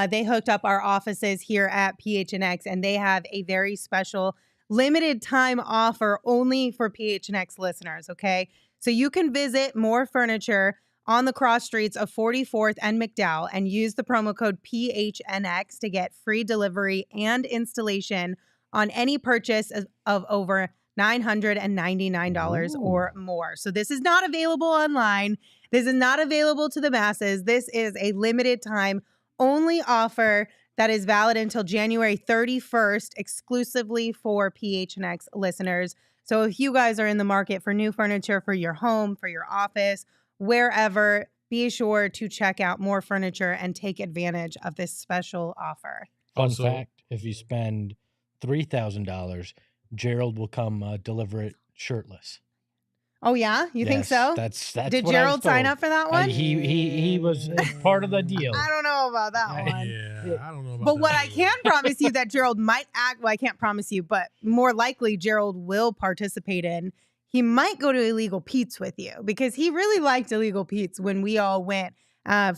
they hooked up our offices here at PHNX, and they have a very special limited time offer only for PHNX listeners, okay? So you can visit More Furniture on the cross streets of 44th and McDowell and use the promo code PHNX to get free delivery and installation on any purchase of over $999 or more. So this is not available online. This is not available to the masses. This is a limited time only offer that is valid until January 31st, exclusively for PHNX listeners. So if you guys are in the market for new furniture for your home, for your office, wherever, be sure to check out More Furniture and take advantage of this special offer. Fun fact, if you spend $3,000, Gerald will come deliver it shirtless. Oh yeah, you think so? That's Did Gerald sign up for that one? He was part of the deal. I don't know about that one. Yeah, I don't know about but that. What I can promise you that Gerald might act. Well, I can't promise you, but more likely Gerald will participate in. He might go to Illegal Pete's with you because he really liked Illegal Pete's when we all went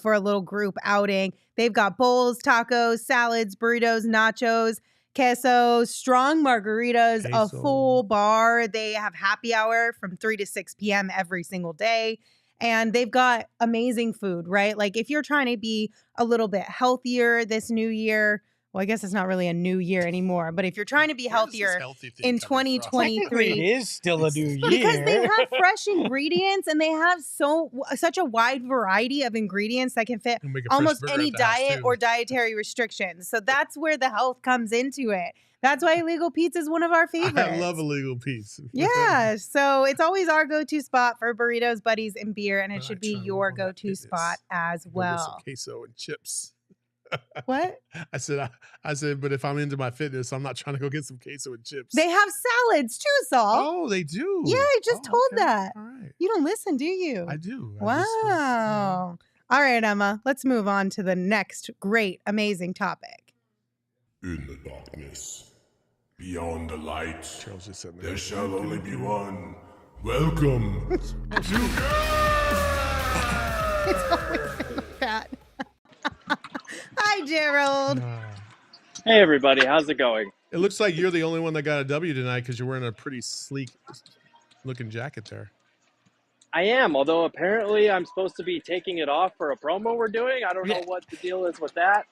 for a little group outing. They've got bowls, tacos, salads, burritos, nachos, queso, strong margaritas, a full bar. They have happy hour from 3 to 6 p.m. every single day. And they've got amazing food, right? Like if you're trying to be a little bit healthier this new year, well, I guess it's not really a new year anymore, but if you're trying to be healthier in Technically, 2023, it is still a new year. because they have fresh ingredients and they have such a wide variety of ingredients that can fit almost any diet or dietary restrictions. So that's where the health comes into it. That's why Illegal Pete's is one of our favorites. I love Illegal Pete's. Yeah, so it's always our go-to spot for burritos, buddies, and beer, and it should be your go-to spot as well. Some queso and chips. What? I said, but if I'm into my fitness, I'm not trying to go get some queso and chips. They have salads too, Saul. Oh, they do? Yeah, I just told that. All right. You don't listen, do you? I do. Wow. All right, Emma, let's move on to the next great, amazing topic. In the darkness, beyond the light, Charles just said that. there shall only be one. Welcome to It's always Pat. Hi, Gerald. Hey everybody, how's it going? It looks like you're the only one that got a W tonight because you're wearing a pretty sleek looking jacket there. I am, although apparently I'm supposed to be taking it off for a promo we're doing. I don't know what the deal is with that.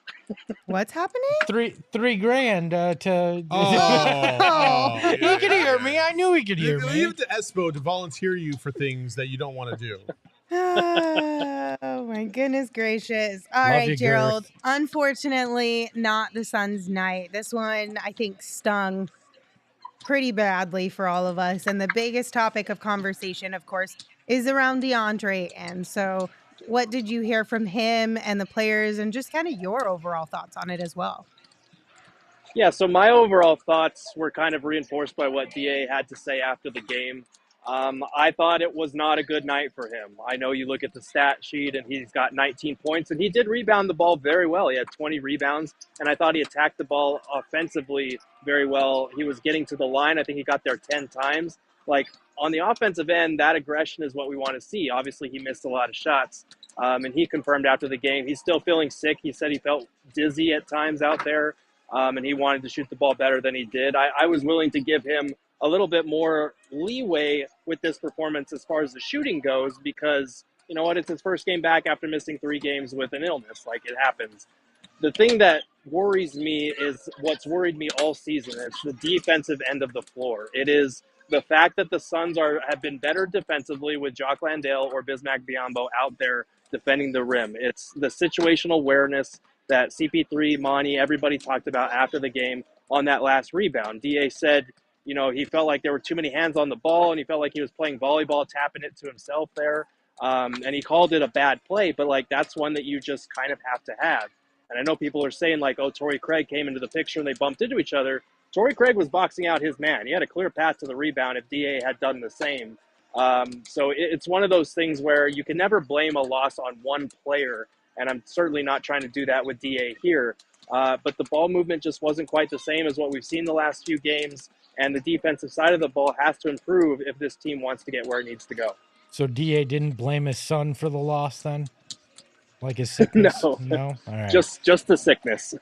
What's happening? $3,000 to. Yeah. He could hear me. I knew he could hear me. Leave it to Espo to volunteer you for things that you don't want to do. Oh my goodness gracious. All Love right, you, Gerald. Gerth. Unfortunately, not the Suns' night. This one, I think, stung pretty badly for all of us. And the biggest topic of conversation, of course, is around Deandre. And so what did you hear from him and the players and just kind of your overall thoughts on it as well? Yeah, so my overall thoughts were kind of reinforced by what DA had to say after the game. I thought it was not a good night for him. I know you look at the stat sheet and he's got 19 points and he did rebound the ball very well. He had 20 rebounds and I thought he attacked the ball offensively very well. He was getting to the line. I think he got there 10 times. Like on the offensive end, that aggression is what we want to see. Obviously, he missed a lot of shots and he confirmed after the game he's still feeling sick. He said he felt dizzy at times out there and he wanted to shoot the ball better than he did. I was willing to give him a little bit more leeway with this performance as far as the shooting goes because, you know what, it's his first game back after missing 3 games with an illness. Like, it happens. The thing that worries me is what's worried me all season. It's the defensive end of the floor. It is the fact that the Suns have been better defensively with Jock Landale or Bismack Biyombo out there defending the rim. It's the situational awareness that CP3, Monty, everybody talked about after the game on that last rebound. DA said, you know, he felt like there were too many hands on the ball and he felt like he was playing volleyball, tapping it to himself there. And he called it a bad play, but like that's one that you just kind of have to have. And I know people are saying like, oh, Torrey Craig came into the picture and they bumped into each other. Torrey Craig was boxing out his man. He had a clear path to the rebound if DA had done the same. So it's one of those things where you can never blame a loss on one player. And I'm certainly not trying to do that with DA here. But the ball movement just wasn't quite the same as what we've seen the last few games. And the defensive side of the ball has to improve if this team wants to get where it needs to go. So DA didn't blame his son for the loss then? Like his sickness? No. No? All right. Just the sickness.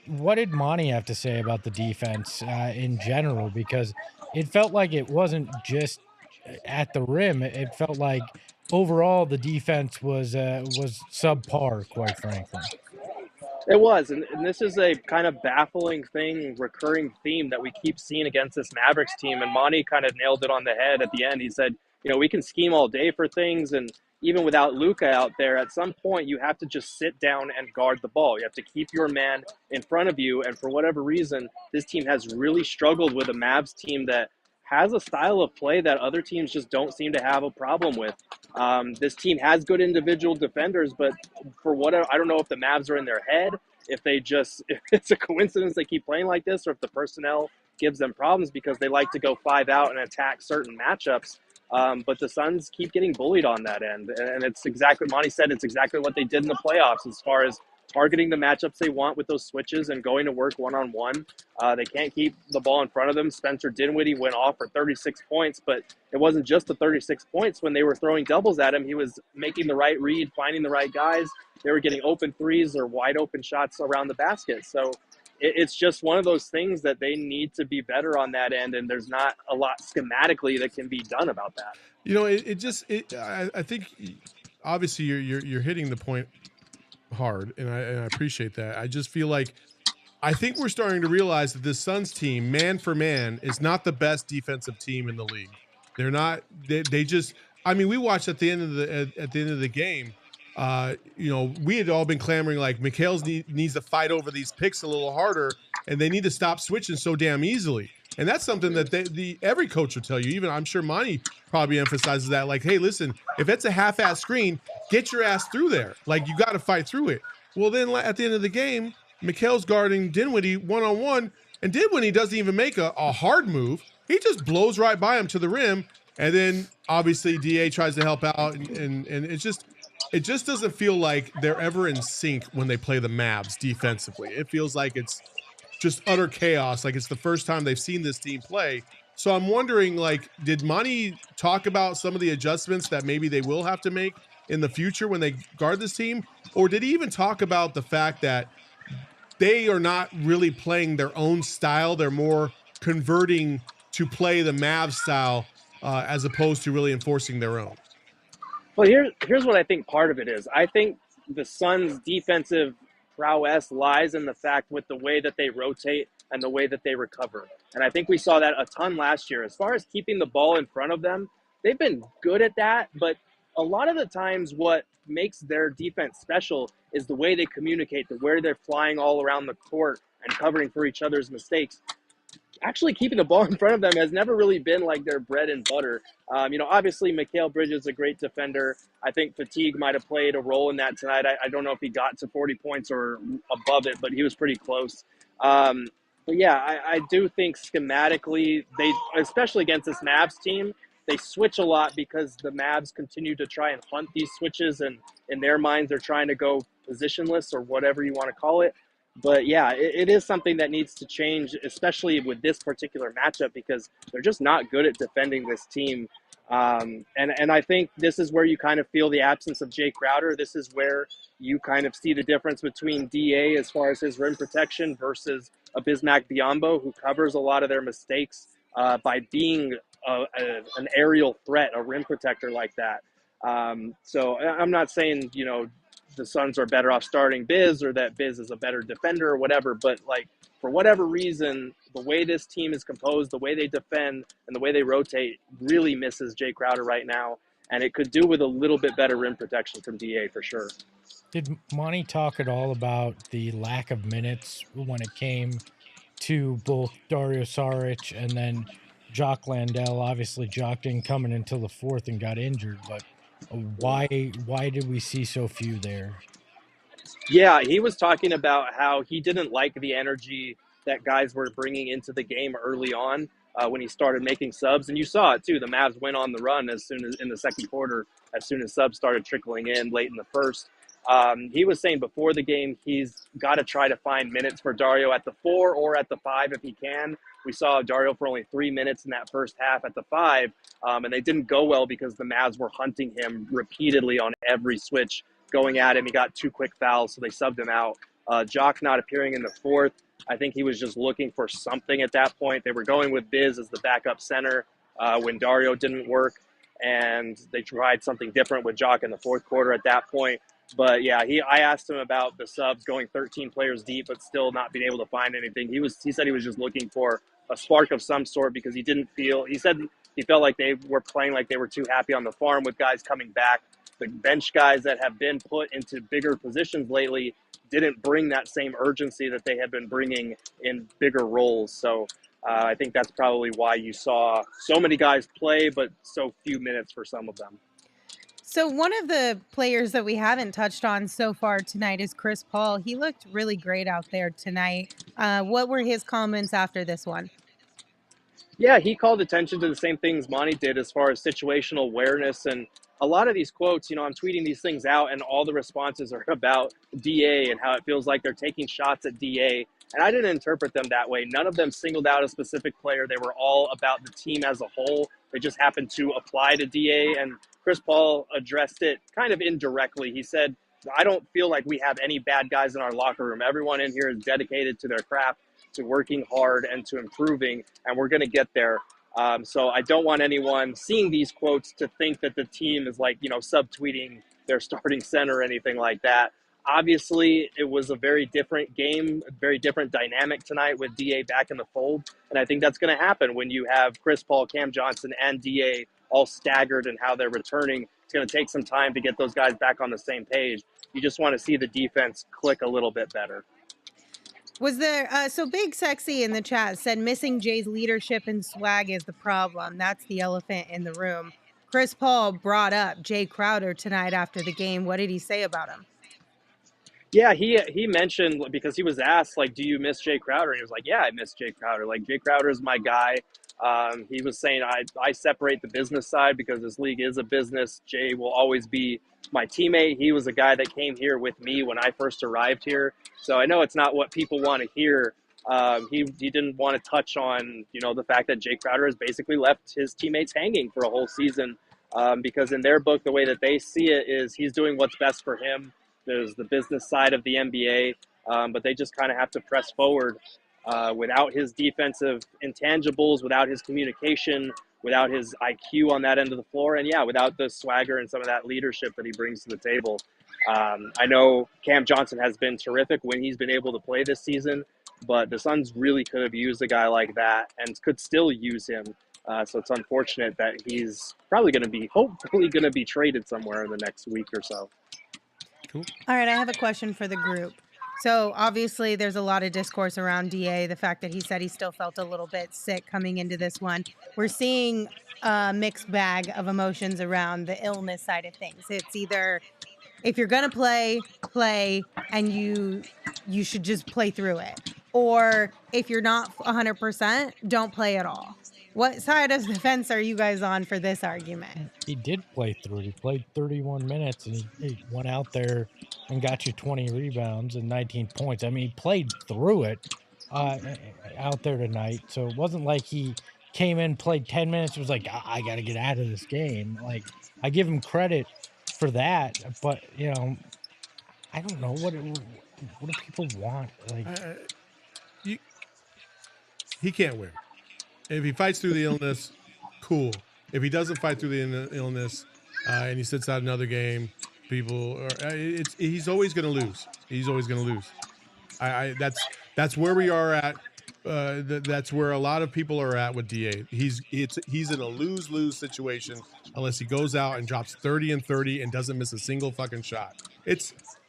What did Monty have to say about the defense in general? Because it felt like it wasn't just at the rim. It felt like overall the defense was subpar, quite frankly. It was, and this is a kind of baffling thing, recurring theme that we keep seeing against this Mavericks team, and Monty kind of nailed it on the head at the end. He said, you know, we can scheme all day for things, and even without Luka out there, at some point you have to just sit down and guard the ball. You have to keep your man in front of you, and for whatever reason, this team has really struggled with a Mavs team that has a style of play that other teams just don't seem to have a problem with. This team has good individual defenders, but for whatever, I don't know if the Mavs are in their head, if it's a coincidence they keep playing like this, or if the personnel gives them problems because they like to go 5 out and attack certain matchups. But the Suns keep getting bullied on that end. And it's exactly, Monty said, it's exactly what they did in the playoffs as far as targeting the matchups they want with those switches and going to work one-on-one. They can't keep the ball in front of them. Spencer Dinwiddie went off for 36 points, but it wasn't just the 36 points. When they were throwing doubles at him, he was making the right read, finding the right guys. They were getting open threes or wide open shots around the basket. So it's just one of those things that they need to be better on that end, and there's not a lot schematically that can be done about that. You know, I think obviously you're hitting the point hard, and I appreciate that. I just feel like I think we're starting to realize that this Suns team, man for man, is not the best defensive team in the league. They're not. They just. I mean, we watched at the end of the game. We had all been clamoring like Mikhail's needs to fight over these picks a little harder, and they need to stop switching so damn easily. And that's something that every coach will tell you. Even I'm sure Monty probably emphasizes that. Like, hey, listen, if it's a half-ass screen, get your ass through there. Like, you got to fight through it. Well, then at the end of the game, Mikhail's guarding Dinwiddie one-on-one, and Dinwiddie doesn't even make a hard move. He just blows right by him to the rim, and then obviously DA tries to help out, and it just doesn't feel like they're ever in sync when they play the Mavs defensively. It feels like it's just utter chaos, like it's the first time they've seen this team play. So I'm wondering, like, did Monty talk about some of the adjustments that maybe they will have to make in the future when they guard this team? Or did he even talk about the fact that they are not really playing their own style? They're more converting to play the Mavs style as opposed to really enforcing their own. Well, here's what I think part of it is. I think the Suns' defensive prowess lies in the fact with the way that they rotate and the way that they recover. And I think we saw that a ton last year. As far as keeping the ball in front of them, they've been good at that. But a lot of the times what makes their defense special is the way they communicate, the way they're flying all around the court and covering for each other's mistakes. Actually keeping the ball in front of them has never really been like their bread and butter. Obviously Mikal Bridges is a great defender. I think fatigue might have played a role in that tonight. I don't know if he got to 40 points or above it, but he was pretty close. But yeah, I do think schematically, they, especially against this Mavs team, they switch a lot because the Mavs continue to try and hunt these switches, and in their minds, they're trying to go positionless or whatever you want to call it. But yeah, it is something that needs to change, especially with this particular matchup, because they're just not good at defending this team. And I think this is where you kind of feel the absence of Jay Crowder. This is where you kind of see the difference between DA as far as his rim protection versus a Bismack Biyombo, who covers a lot of their mistakes by being an aerial threat, a rim protector like that. So I'm not saying, the Suns are better off starting Biz or that Biz is a better defender or whatever, but like for whatever reason, the way this team is composed, the way they defend and the way they rotate really misses Jay Crowder right now. And it could do with a little bit better rim protection from DA for sure. Did Monty talk at all about the lack of minutes when it came to both Dario Saric and then Jock Landale? Obviously, Jock didn't come in until the fourth and got injured, but why did we see so few there? Yeah, he was talking about how he didn't like the energy that guys were bringing into the game early on when he started making subs. And you saw it too. The Mavs went on the run as soon as in the second quarter, as soon as subs started trickling in late in the first. He was saying before the game, he's got to try to find minutes for Dario at the 4 or at the 5 if he can. We saw Dario for only 3 minutes in that first half at the 5, and they didn't go well because the Mavs were hunting him repeatedly on every switch, going at him. He got 2 quick fouls, so they subbed him out. Jock not appearing in the fourth. I think he was just looking for something at that point. They were going with Biz as the backup center when Dario didn't work, and they tried something different with Jock in the fourth quarter at that point. But yeah, I asked him about the subs going 13 players deep, but still not being able to find anything. He said he was just looking for a spark of some sort because he said he felt like they were playing like they were too happy on the farm with guys coming back. The bench guys that have been put into bigger positions lately didn't bring that same urgency that they had been bringing in bigger roles. So I think that's probably why you saw so many guys play, but so few minutes for some of them. So one of the players that we haven't touched on so far tonight is Chris Paul. He looked really great out there tonight. What were his comments after this one? Yeah, he called attention to the same things Monty did as far as situational awareness. And a lot of these quotes, I'm tweeting these things out and all the responses are about DA and how it feels like they're taking shots at DA. And I didn't interpret them that way. None of them singled out a specific player. They were all about the team as a whole. They just happened to apply to DA. And Chris Paul addressed it kind of indirectly. He said, I don't feel like we have any bad guys in our locker room. Everyone in here is dedicated to their craft, to working hard and to improving, and we're going to get there. So I don't want anyone seeing these quotes to think that the team is like, subtweeting their starting center or anything like that. Obviously, it was a very different game, a very different dynamic tonight with DA back in the fold. And I think that's going to happen when you have Chris Paul, Cam Johnson, and DA all staggered and how they're returning. It's going to take some time to get those guys back on the same page. You just want to see the defense click a little bit better. Was there, so Big Sexy in the chat said missing Jay's leadership and swag is the problem. That's the elephant in the room. Chris Paul brought up Jay Crowder tonight after the game. What did he say about him? Yeah, he mentioned, because he was asked, like, do you miss Jay Crowder? And he was like, yeah, I miss Jay Crowder. Like, Jay Crowder is my guy. He was saying, I separate the business side because this league is a business. Jay will always be my teammate. He was a guy that came here with me when I first arrived here. So I know it's not what people want to hear. He didn't want to touch on, the fact that Jay Crowder has basically left his teammates hanging for a whole season, because in their book, the way that they see it is he's doing what's best for him. There's the business side of the NBA, but they just kind of have to press forward without his defensive intangibles, without his communication, without his IQ on that end of the floor, and without the swagger and some of that leadership that he brings to the table. I know Cam Johnson has been terrific when he's been able to play this season, but the Suns really could have used a guy like that and could still use him. So it's unfortunate that he's hopefully going to be traded somewhere in the next week or so. Cool. All right, I have a question for the group. So obviously there's a lot of discourse around DA, the fact that he said he still felt a little bit sick coming into this one. We're seeing a mixed bag of emotions around the illness side of things. It's either if you're going to play, and you should just play through it. Or if you're not 100%, don't play at all. What side of the fence are you guys on for this argument? He did play through it. He played 31 minutes, and he went out there and got you 20 rebounds and 19 points. I mean, he played through it out there tonight. So it wasn't like he came in, played 10 minutes, was like, I got to get out of this game. Like, I give him credit for that, but, I don't know. What do people want? Like, he can't win. If he fights through the illness, cool. If he doesn't fight through the illness and he sits out another game, he's always going to lose. He's always going to lose. That's where we are at. That's where a lot of people are at with DA. He's in a lose-lose situation unless he goes out and drops 30 and 30 and doesn't miss a single fucking shot.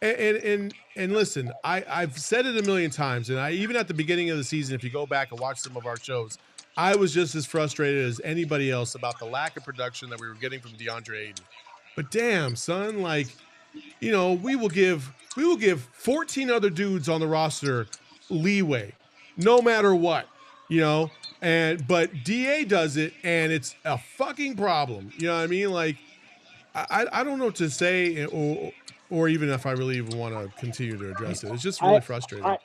And listen, I've said it a million times, and even at the beginning of the season, if you go back and watch some of our shows, I was just as frustrated as anybody else about the lack of production that we were getting from Deandre Ayton. But damn, son, like, we will give 14 other dudes on the roster leeway, no matter what, but DA does it, and it's a fucking problem. You know what I mean? Like, I don't know what to say, or even if I really even want to continue to address it. It's just really frustrating.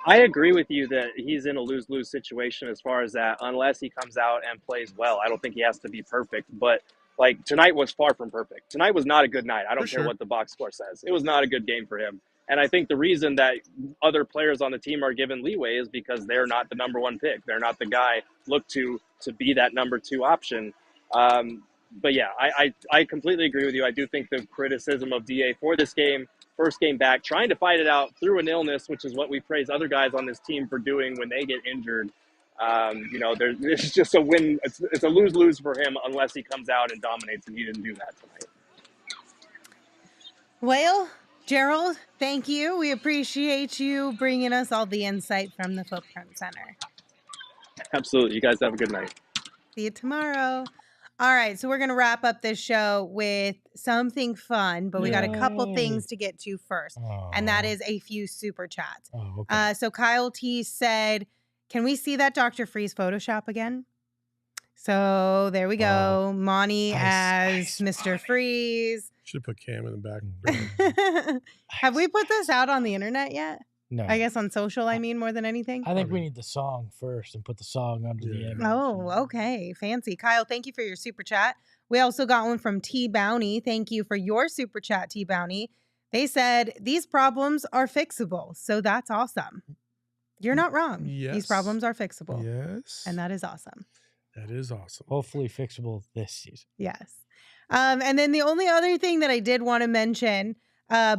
I agree with you that he's in a lose-lose situation as far as that, unless he comes out and plays well. I don't think he has to be perfect, but like tonight was far from perfect. Tonight was not a good night. I don't care what the box score says. It was not a good game for him. And I think the reason that other players on the team are given leeway is because they're not the number one pick. They're not the guy looked to be that number two option. But yeah, I completely agree with you. I do think the criticism of DA for this game, first game back, trying to fight it out through an illness, which is what we praise other guys on this team for doing when they get injured. It's just a win. It's a lose-lose for him unless he comes out and dominates, and he didn't do that tonight. Well, Gerald, thank you. We appreciate you bringing us all the insight from the Footprint Center. Absolutely. You guys have a good night. See you tomorrow. All right, so we're going to wrap up this show with something fun, but we got a couple things to get to first, and that is a few super chats. Okay. So Kyle T said, can we see that Dr. Freeze Photoshop again? So there we go. Monty as Mr. Freeze. Should have put Cam in the back. Have we put this out on the internet yet? No. I guess on social, more than anything. I think we need the song first and put the song under the image. Oh, okay. Fancy. Kyle, thank you for your super chat. We also got one from T Bounty. Thank you for your super chat, T Bounty. They said, these problems are fixable. So that's awesome. You're not wrong. Yes. These problems are fixable. Yes. And that is awesome. That is awesome. Hopefully fixable this season. Yes. And then the only other thing that I did want to mention,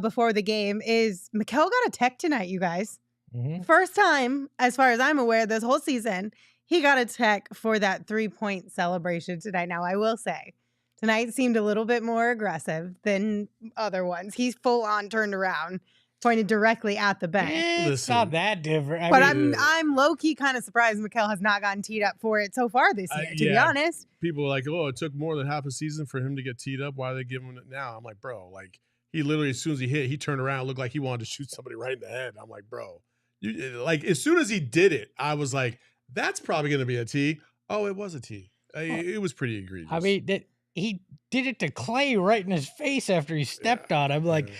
before the game is Mikal got a tech tonight, you guys. Mhm. First time, as far as I'm aware, this whole season, he got a tech for that 3-point celebration tonight. Now, I will say, tonight seemed a little bit more aggressive than other ones. He's full on turned around, pointed directly at the bench. It's Listen. not that different. But mean- I'm low key kind of surprised Mikal has not gotten teed up for it so far this year. To be yeah. honest, People are like, oh, it took more than half a season for him to get teed up. Why are they giving him it now? I'm like, bro, like he literally, as soon as he hit, he turned around, looked like he wanted to shoot somebody right in the head. I'm like, bro, you like as soon as he did it, I was like, that's probably going to be a T. Oh, it was a T. It was pretty egregious. I mean, he did it to Clay right in his face after he stepped on him. Like,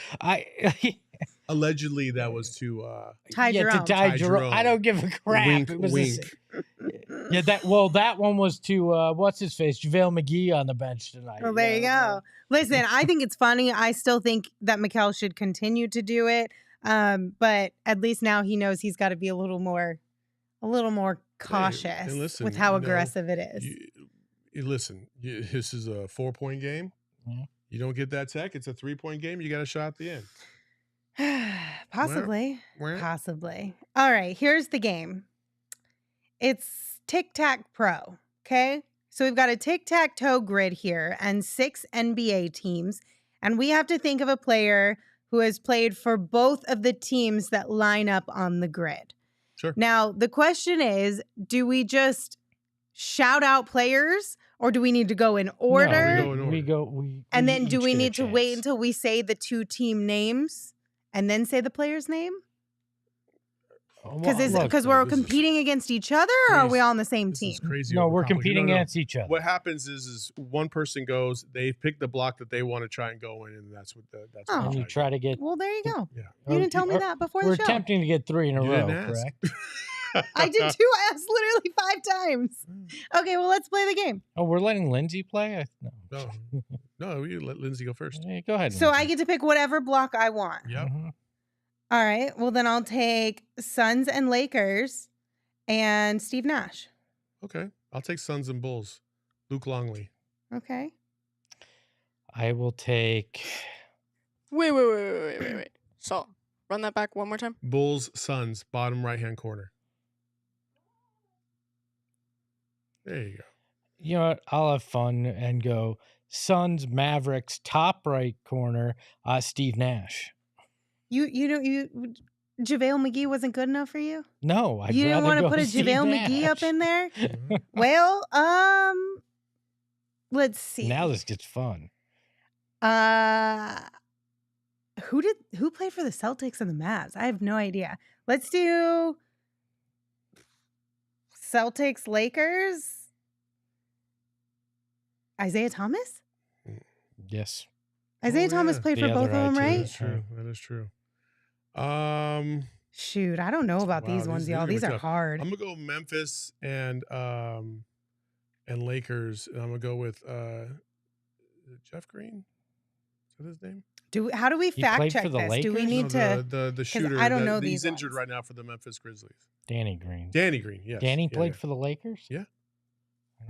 allegedly that was to Ty Jerome. to Ty Ty Jerome. Jerome. I don't give a crap. Wink, It was wink. that one was to what's his face, JaVale McGee on the bench tonight. Well, there you go. Listen, I think it's funny. I still think that Mikal should continue to do it. But at least now he knows he's got to be a little more cautious and listen, with how you know, aggressive it is. Listen, this is a 4-point game. Yeah. You don't get that tech. It's a 3-point game. You got a shot at the end. Possibly. Where? Possibly. All right, here's the game. It's Tic Tac Pro, okay? So we've got a tic-tac-toe grid here and 6 NBA teams, and we have to think of a player who has played for both of the teams that line up on the grid. Sure. Now, the question is, do we just shout out players or do we need to go in order? No, we go in order. And then do each we get a need to wait chance. until we say the 2 team names and then say the player's name? Because Look, we're this is competing against each other, or are we crazy. all on the same This team? is crazy. no, we're overcomplicated. competing No. against each other. What happens is one person goes, they pick the block that they want to try and go in, and that's what that's. Oh. what And you try to get. Well, there you go. Yeah. You didn't tell me that before We're the show. attempting to get 3 in a You row, didn't ask. correct? I did too. I asked literally 5 times. Okay, well, let's play the game. Oh, we're letting Lindsay play. No, you let Lindsay go first. Hey, go ahead. So I Lindsay. get to pick whatever block I want. Yep. Mhm. All right. Well, then I'll take Suns and Lakers and Steve Nash. Okay. I'll take Suns and Bulls. Luke Longley. Okay. I will take. Wait. So, run that back one more time. Bulls, Suns, bottom right-hand corner. There you go. You know what? I'll have fun and go Suns, Mavericks, top right corner, Steve Nash. JaVale McGee wasn't good enough for you? No, You didn't want to put a JaVale McGee up in there? Well, let's see. Now this gets fun. Who played for the Celtics and the Mavs? I have no idea. Let's do Celtics, Lakers. Isaiah Thomas? Yes. Isaiah Thomas yeah. played The for both other of them, eye, too. right? That's true. That is true. Shoot, I don't know about Wow, these ones, these y'all. are gonna These be are tough. hard. I'm gonna go Memphis and Lakers, and I'm gonna go with Jeff Green. Is that his name? How do we He fact played check for the this? Do we Lakers? need No, to? the shooter. I don't know He's these injured ones. right now for the Memphis Grizzlies. Danny Green. Danny Green. Yes. Danny Yeah, played yeah. for the Lakers? Yeah.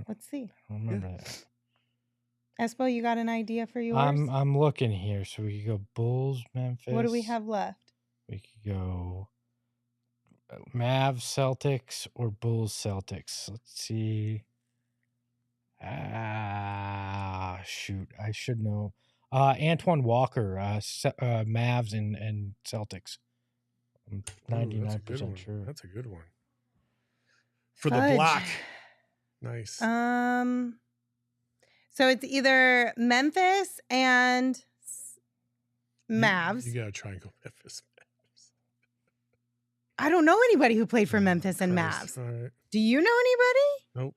Let's see. I don't remember that. Espo, you got an idea for yours? I'm looking here. So we could go Bulls, Memphis. What do we have left? We could go Mavs, Celtics, or Bulls, Celtics. Let's see. Shoot. I should know. Antoine Walker, Mavs and Celtics. I'm Ooh, that's a good 99% one. sure. That's a good one. For the Fudge. block. Nice. So it's either Memphis and Mavs. You gotta try and go Memphis. I don't know anybody who played for Memphis and Christ. Mavs. All right. Do you know anybody? Nope.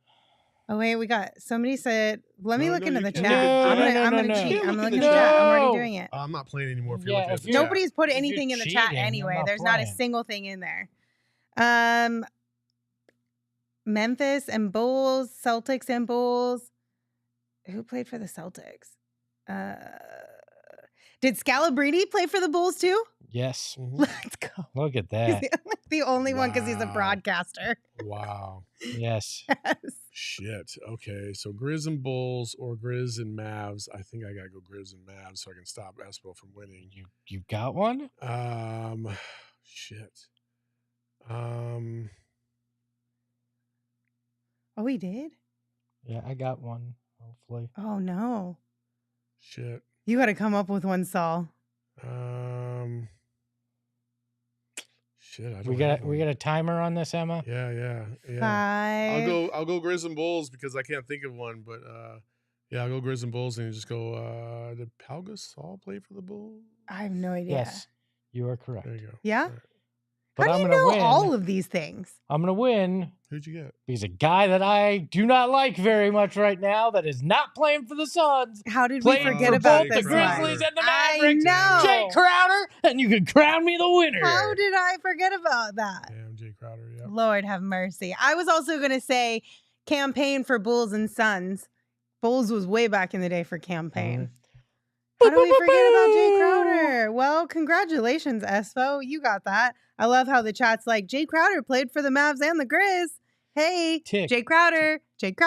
Oh wait, we got somebody said. Let me No, look no, into you the can't. chat. No, I'm gonna, no, I'm no, gonna no. cheat. Look I'm at looking the at the chat. I'm already No. doing it. I'm not playing anymore if you're Yeah, looking at if the you're- chat. Nobody's put If anything you're in the chat cheating, I'm anyway. not There's not a playing. single thing in there. Memphis and Bulls, Celtics and Bulls. Who played for the Celtics? Did Scalabrine play for the Bulls too? Yes. Mhm. Let's go. Look at He's that. the only one because he's a Wow. broadcaster. Wow. Yes. Yes. Shit. Okay, so Grizz and Bulls or Grizz and Mavs. I think I gotta go Grizz and Mavs so I can stop Espo from winning. You got one? Shit. Oh, he did? Yeah, I got one. Hopefully. Oh, no. Shit. You got to come up with one, Saul. Shit. I don't We got a timer on this, Emma? Yeah. 5. I'll go Grizz and Bulls because I can't think of one, but yeah, I'll go Grizz and Bulls and just go. Did Pau Gasol play for the Bulls? I have no idea. Yes, you are correct. There you go. Yeah? All right. But How do I'm you gonna know win. all of these things? I'm gonna win. Who'd you get? He's a guy that I do not like very much right now. That is not playing for the Suns. How did we Playing forget for about both this the one? Grizzlies and the I Mavericks. know. Jay Crowder, and you can crown me the winner. How did I forget about that? Damn, Jay Crowder. Yeah. Lord have mercy. I was also going to say campaign for Bulls and Suns. Bulls was way back in the day for campaign. How do we forget about Jay Crowder? Well, congratulations, Espo. You got that. I love how the chat's like, Jay Crowder played for the Mavs and the Grizz. Hey, Jay Crowder. Tic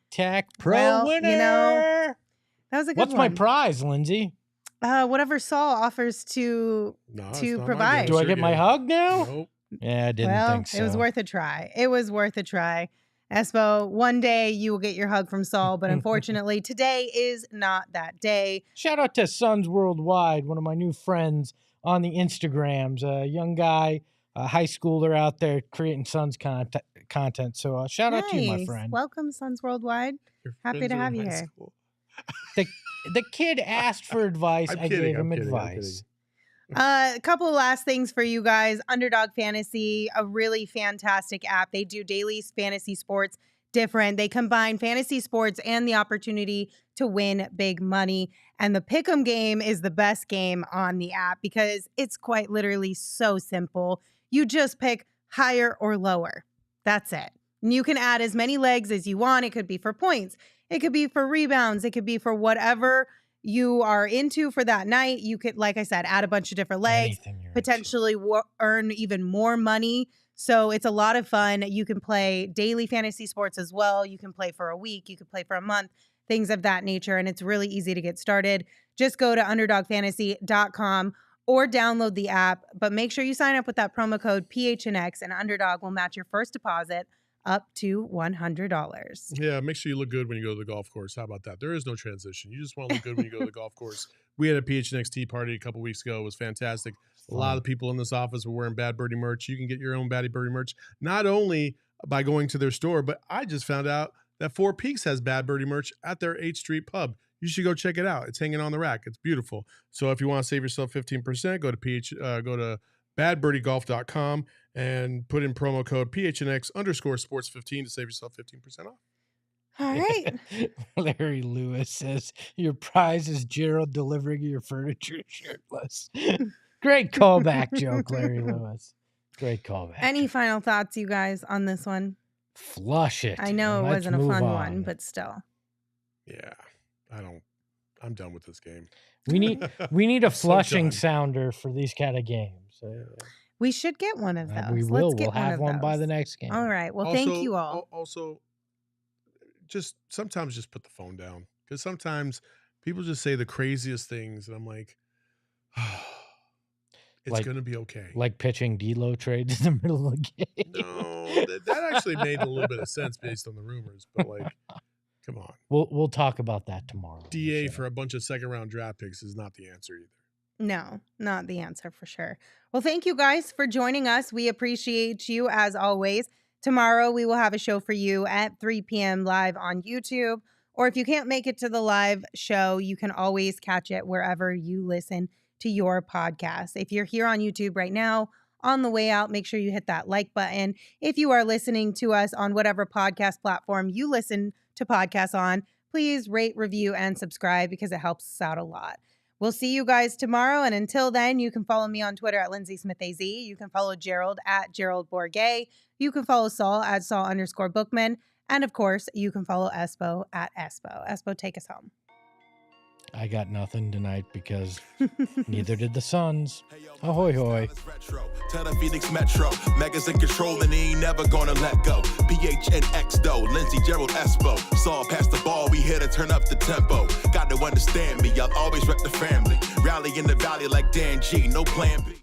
Tac Pro Well, winner. you know, that was a good What's one. my prize, Lindsay? Whatever Saul offers to No, it's to not my provide. game. Do I It's get your my game. hug now? Nope. Yeah, I didn't think so. It was worth a try. It was worth a try. Espo, one day you will get your hug from Saul, but unfortunately today is not that day. Shout out to Suns Worldwide, one of my new friends on the Instagrams, a young guy, a high schooler out there creating Suns content. So shout out to you, my Nice. friend. Welcome, Suns Worldwide. Your Happy friends to are in have you high here. school. The kid asked for advice. I'm I kidding, gave him I'm kidding, I'm advice. A couple of last things for you guys. Underdog Fantasy, a really fantastic app. They do daily fantasy sports different. They combine fantasy sports and the opportunity to win big money. And the Pick'em game is the best game on the app because it's quite literally so simple. You just pick higher or lower. That's it. And you can add as many legs as you want. It could be for points. It could be for rebounds. It could be for whatever you are into for that night. You could, like I said, add a bunch of different legs, Anything you're potentially earn even more money. So it's a lot of fun. You can play daily fantasy sports as well. You can play for a week. You can play for a month, things of that nature. And it's really easy to get started. Just go to underdogfantasy.com or download the app. But make sure you sign up with that promo code PHNX and Underdog will match your first deposit up to $100. Yeah, make sure you look good when you go to the golf course. How about that? There is no transition. You just want to look good when you go to the golf course. We had a PHNX tea party a couple weeks ago. It was fantastic. A lot of people in this office were wearing Bad Birdie merch. You can get your own Bad Birdie merch, not only by going to their store, but I just found out that Four Peaks has Bad Birdie merch at their 8th Street pub. You should go check it out. It's hanging on the rack. It's beautiful. So if you want to save yourself 15%, go to badbirdiegolf.com and put in promo code PHNX_sports15 to save yourself 15% off. All right. Larry Lewis says, your prize is Gerald delivering your furniture shirtless. Great callback joke, Larry Lewis. Great callback. Any final thoughts, you guys, on this one? Flush it. I know and it let's wasn't a move fun on. one, but still. Yeah, I'm done with this game. We need a So flushing done. sounder for these kind of games. We should get one of those. We will. Let's get We'll have of one by those. the next game. All right. Well, thank you all. Also, just sometimes just put the phone down because sometimes people just say the craziest things, and I'm like, it's Like- gonna be okay. Like pitching D-Lo trades in the middle of the game. No, that actually made a little bit of sense based on the rumors, but like, come on, We'll talk about that tomorrow. on the DA show. for a bunch of second-round draft picks is not the answer either. No, not the answer for sure. Well, thank you guys for joining us. We appreciate you as always. Tomorrow, we will have a show for you at 3 p.m. live on YouTube. Or if you can't make it to the live show, you can always catch it wherever you listen to your podcast. If you're here on YouTube right now, on the way out, make sure you hit that like button. If you are listening to us on whatever podcast platform you listen to podcasts on, please rate, review, and subscribe because it helps us out a lot. We'll see you guys tomorrow. And until then, you can follow me on Twitter at LindsaySmithAZ. You can follow Gerald at Gerald Bourget. You can follow Saul at Saul_Bookman. And of course, you can follow Espo at Espo. Espo, take us home. I got nothing tonight because neither did the Suns. Ahoy hoy. Tell the Phoenix Metro, Megas in control and he ain't never gonna let go. PHNX though, Lindsey, Gerald, Espo. Saw past the ball, we here to turn up the tempo. Got to understand me, I'll always rep the family. Rally in the valley like Dan G, no plan B.